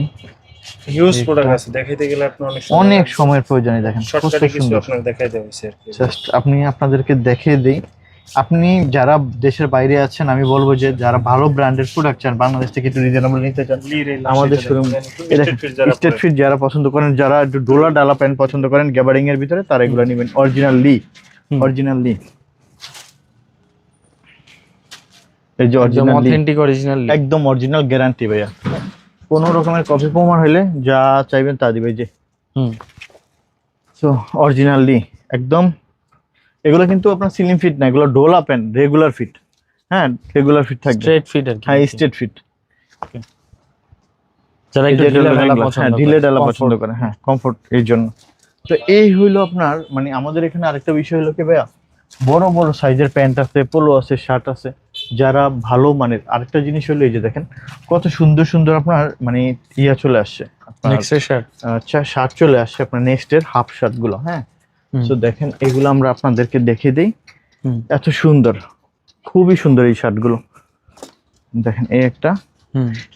হিউজ প্রোডাক্ট আছে, দেখাইতে গেলে আপনি অনেক সময়ের প্রয়োজন। দেখেন কত শর্টকাটে কিছু সুন্দর। আপনাকে দেখাই দেওয়া হয়েছে আর কি। জাস্ট আপনি আপনাদেরকে দেখিয়ে দিই। আপনি যারা দেশের বাইরে আছেন, আমি বলবো যে যারা ভালো ব্র্যান্ডের প্রোডাক্ট চান, বাংলাদেশ থেকে একটু রিজনেবল নিতে চান, আমাদের শোরুম স্টেট ফিট যারা পছন্দ করেন, যারা একটু ডোলা ডালা প্যান্ট পছন্দ করেন গ্যাবারিং এর ভিতরে, তারা এগুলো নেবেন। অরিজিনাল লি, এই যে অথেন্টিক অরিজিনাল একদম অরিজিনাল গ্যারান্টি ভাইয়া। কোনো রকমের কপি প্রমাণ হইলে যা চাইবেন তা দিবে। যে সো অরিজিনাল লি একদম। এগুলো কিন্তু আপনার সিলিং ফিট না, এগুলো ডোলা প্যান্ট, রেগুলার ফিট। হ্যাঁ রেগুলার ফিট থাকবে, স্ট্রেট ফিট আর কি। হ্যাঁ স্ট্রেট ফিট। যারা একটু ঢিলে ঢালা পছন্দ করে, হ্যাঁ কমফোর্ট এই জন্য। তো এই হইলো আপনার মানে আমাদের এখানে আরেকটা বিষয় হলো কি ভাইয়া, বড় বড় সাইজের প্যান্ট আছে, পোলো আছে, শার্ট আছে, যারা ভালো মানের। আরেকটা জিনিস হলো এই যে দেখেন কত সুন্দর সুন্দর আপনার মানে ইয়া চলে আসছে, নেক্সট শার্ট। আচ্ছা শার্ট চলে আসছে আপনার নেক্সটের হাফ শার্ট গুলো। হ্যাঁ তো দেখেন এগুলো আমরা আপনাদেরকে দেখে দিই। এত সুন্দর, খুবই সুন্দর এই শার্ট গুলো। দেখেন এই একটা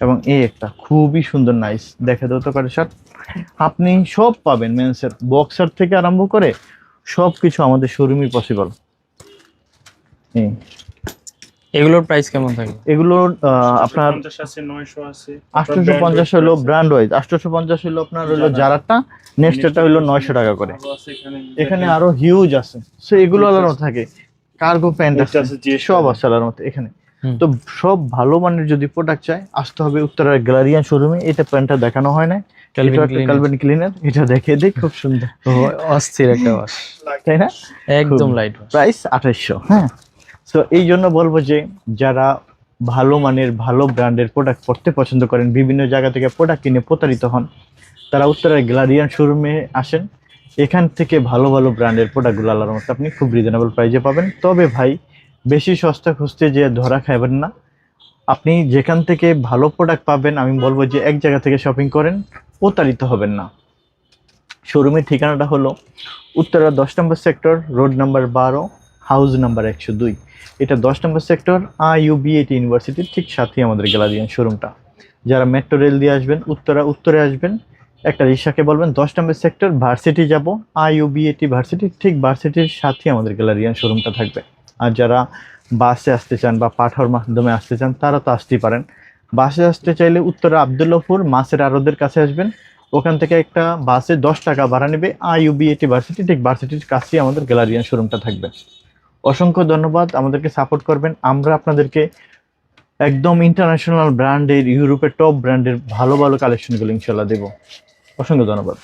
এবং এই একটা খুবই সুন্দর নাইস। দেখে দাও তো কার শার্ট। আপনি সব পাবেন মেন্সের, বক্সার থেকে আরম্ভ করে সবকিছু আমাদের শোরুমে পসিবল। এগুলোর প্রাইস কেমন থাকে? এগুলোর আপনার 850 হলো ব্র্যান্ড ওয়াইজ, 850 হলো আপনার হলো জারাটা, নেক্সট এটা হলো 900 টাকা করে। এখানে আরো হিউজ আছে। সো এগুলো আলাদা থাকে, কার্গো প্যান্ট আছে, সব আছে আলাদা মতো এখানে। তো সব ভালো মানের যদি প্রোডাক্ট চাই, আসতে হবে উত্তরার গ্যালারিয়ান শোরুমে। এটা প্যান্টটা দেখানো হয় না, ক্যালভিন ক্লিনার, এটা দেখে দিই, খুব সুন্দর অস্থির একটা ওয়াশ, তাই না? একদম লাইট, প্রাইস 2800। হ্যাঁ সো এই জন্য বলবো যে যারা ভালো মানের ভালো ব্র্যান্ডের প্রোডাক্ট পড়তে পছন্দ করেন, বিভিন্ন জায়গা থেকে প্রোডাক্ট কিনে প্রতারিত হন, তারা উত্তরার গ্যালারিয়ান শোরুমে আসেন। এখান থেকে ভালো ভালো ব্র্যান্ডের প্রোডাক্টগুলো আল্লাহর মতো আপনি খুব রিজনেবল প্রাইসে পাবেন। তবে ভাই বেশি সস্তা খুঁজতে যে ধরা খাইবেন না। আপনি যেখান থেকে ভালো প্রোডাক্ট পাবেন, আমি বলবো যে এক জায়গা থেকে শপিং করেন, প্রতারিত হবেন না। শোরুমের ঠিকানাটা হলো উত্তরা 10 নম্বর sector, road number 12, house number 102। এটা 10 নম্বর সেক্টর, IUBAT ইউনিভার্সিটির ঠিক সাথেই আমাদের গ্যালারিয়ান শোরুমটা। যারা মেট্রো রেল দিয়ে আসবেন, উত্তরে আসবেন, একটা রিক্সাকে বলবেন 10 নম্বর সেক্টর ভার্সিটি যাব, IUBAT ভার্সিটি, ঠিক ভার্সিটির সাথেই আমাদের গ্যালারিয়ান শোরুমটা থাকবে। আর যারা বাসে আসতে চান বা পাঠার মাধ্যমে আসতে চান, তারা তো আসতেই পারেন। বাসে আসতে চাইলে উত্তরা আবদুল্লাহপুর মাছের আড়তের কাছে আসবেন, ওখান থেকে একটা বাসে 10 টাকা ভাড়া নেবে। IUBAT ভার্সিটি, ঠিক ভার্সিটির কাছেই আমাদের গ্যালারিয়ান শোরুমটা থাকবে। অসংখ্য ধন্যবাদ, আমাদেরকে সাপোর্ট করবেন। আমরা আপনাদেরকে একদম ইন্টারন্যাশনাল ব্র্যান্ডের, ইউরোপের টপ ব্র্যান্ডের ভালো ভালো কালেকশনগুলো ইনশাল্লাহ দেবো। অসংখ্য ধন্যবাদ।